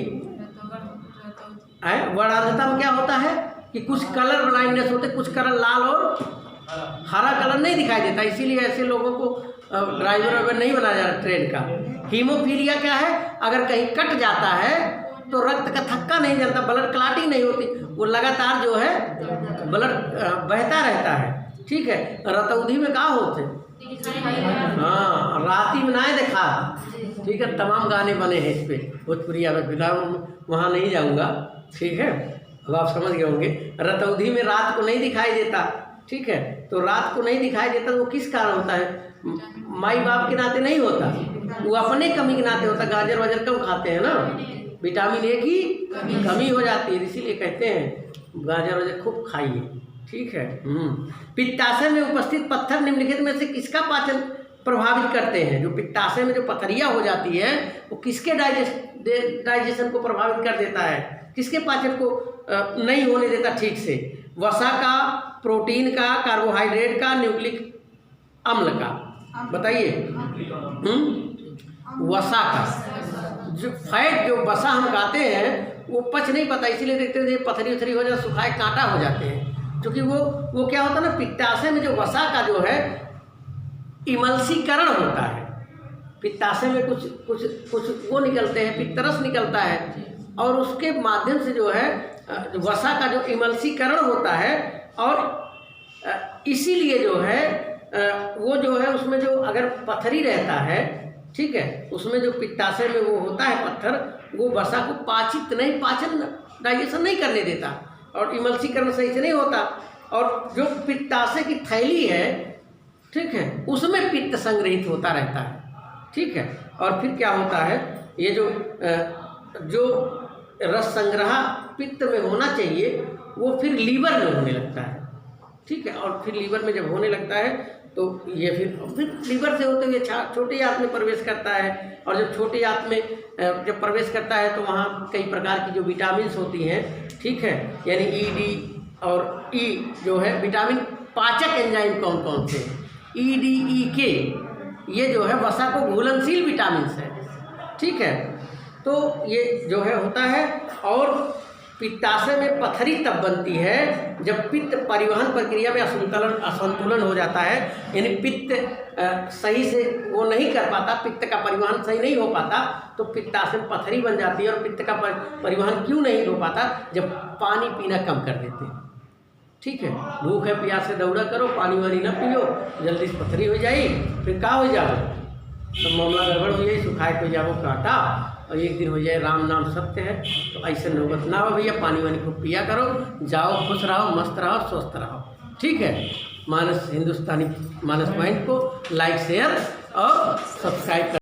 वर्णांधता में क्या होता है कि कुछ कलर ब्लाइंडनेस होते, कुछ कलर लाल और हरा कलर नहीं दिखाई देता, इसीलिए ऐसे लोगों को ड्राइवर वाइवर नहीं बनाया जा रहा ट्रेन का। हीमोफीलिया क्या है? अगर कहीं कट जाता है तो रक्त का थक्का नहीं जलता, ब्लड क्लॉटिंग नहीं होती, वो लगातार जो है ब्लड बहता रहता है, ठीक है। रतौधी में क्या होते, हाँ, राती में नाए देखा, ठीक है, तमाम गाने बने हैं इस पर भोजपुरिया में, फिलहाल वहाँ नहीं जाऊँगा, ठीक है, अब आप समझ गए होंगे। रतौधी में रात को नहीं दिखाई देता, ठीक है। तो रात को नहीं दिखाई देता तो वो किस कारण होता है? माई बाप के नाते नहीं होता, वो अपने कमी के नाते होता। गाजर वाजर कम खाते हैं ना, विटामिन ए की कमी हो जाती है, इसीलिए कहते हैं गाजर वाजर खूब खाइए, ठीक है। पित्ताशय में उपस्थित पत्थर निम्नलिखित में से किसका पाचन प्रभावित करते हैं? जो पित्ताशय में जो पथरियाँ हो जाती है वो किसके डाइजेशन को प्रभावित कर देता है? किसके पाचन को नहीं होने देता ठीक से? वसा का, प्रोटीन का, कार्बोहाइड्रेट का, न्यूक्लिक अम्ल का? बताइए। वसा का, जो फैट जो वसा हम खाते हैं वो पच नहीं पाता, इसीलिए देखते हैं पथरी उथरी हो जाए, सुखाए कांटा हो जाते हैं, क्योंकि वो क्या होता है ना, पित्ताशय में जो वसा का जो है इमल्सीकरण होता है। पित्ताशय में कुछ वो निकलते हैं, पित्तरस निकलता है, और उसके माध्यम से जो है वसा का जो इमल्सीकरण होता है, और इसीलिए जो है वो जो है उसमें जो अगर पथरी रहता है, ठीक है, उसमें जो पित्ताशय में वो होता है पत्थर, वो वसा को पाचन डाइजेशन नहीं करने देता और इमल्सीकरण सही से नहीं होता, और जो पित्ताशय की थैली है, ठीक है, उसमें पित्त संग्रहित होता रहता है, ठीक है। और फिर क्या होता है, ये जो रस संग्रह पित्त में होना चाहिए वो फिर लीवर में होने लगता है, ठीक है। और फिर लीवर में जब होने लगता है तो ये फिर लीवर से होते हुए छोटी आंत में प्रवेश करता है। और जब छोटी आंत में जब प्रवेश करता है तो वहाँ कई प्रकार की जो विटामिन्स होती हैं, ठीक है, यानी ई, डी और ई जो है विटामिन पाचक एंजाइम कौन कौन से, ई, डी, ई, के, ये जो है वसा को घुलनशील विटामिन्स है, ठीक है। तो ये जो है होता है। और पित्ताशय में पथरी तब बनती है जब पित्त परिवहन प्रक्रिया में असंतुलन हो जाता है, यानी पित्त सही से वो नहीं कर पाता, पित्त का परिवहन सही नहीं हो पाता, तो पित्ताशय में पथरी बन जाती है। और पित्त का परिवहन क्यों नहीं हो पाता, जब पानी पीना कम कर देते हैं, ठीक है। भूख है प्यास से दौड़ा करो, पानी वानी ना पियो, जल्दी से पथरी हो जाए, फिर का हो जाओ, तो मामला गड़बड़ हो जाए, सुखाए को जाओ काटा, और एक दिन हो जाए राम नाम सत्य है। तो ऐसे नौबत ना हो भैया, पानी वानी खूब पिया करो, जाओ खुश रहो, मस्त रहो, स्वस्थ रहो, ठीक है। मानस हिंदुस्तानी मानस पॉइंट को लाइक शेयर और सब्सक्राइब कर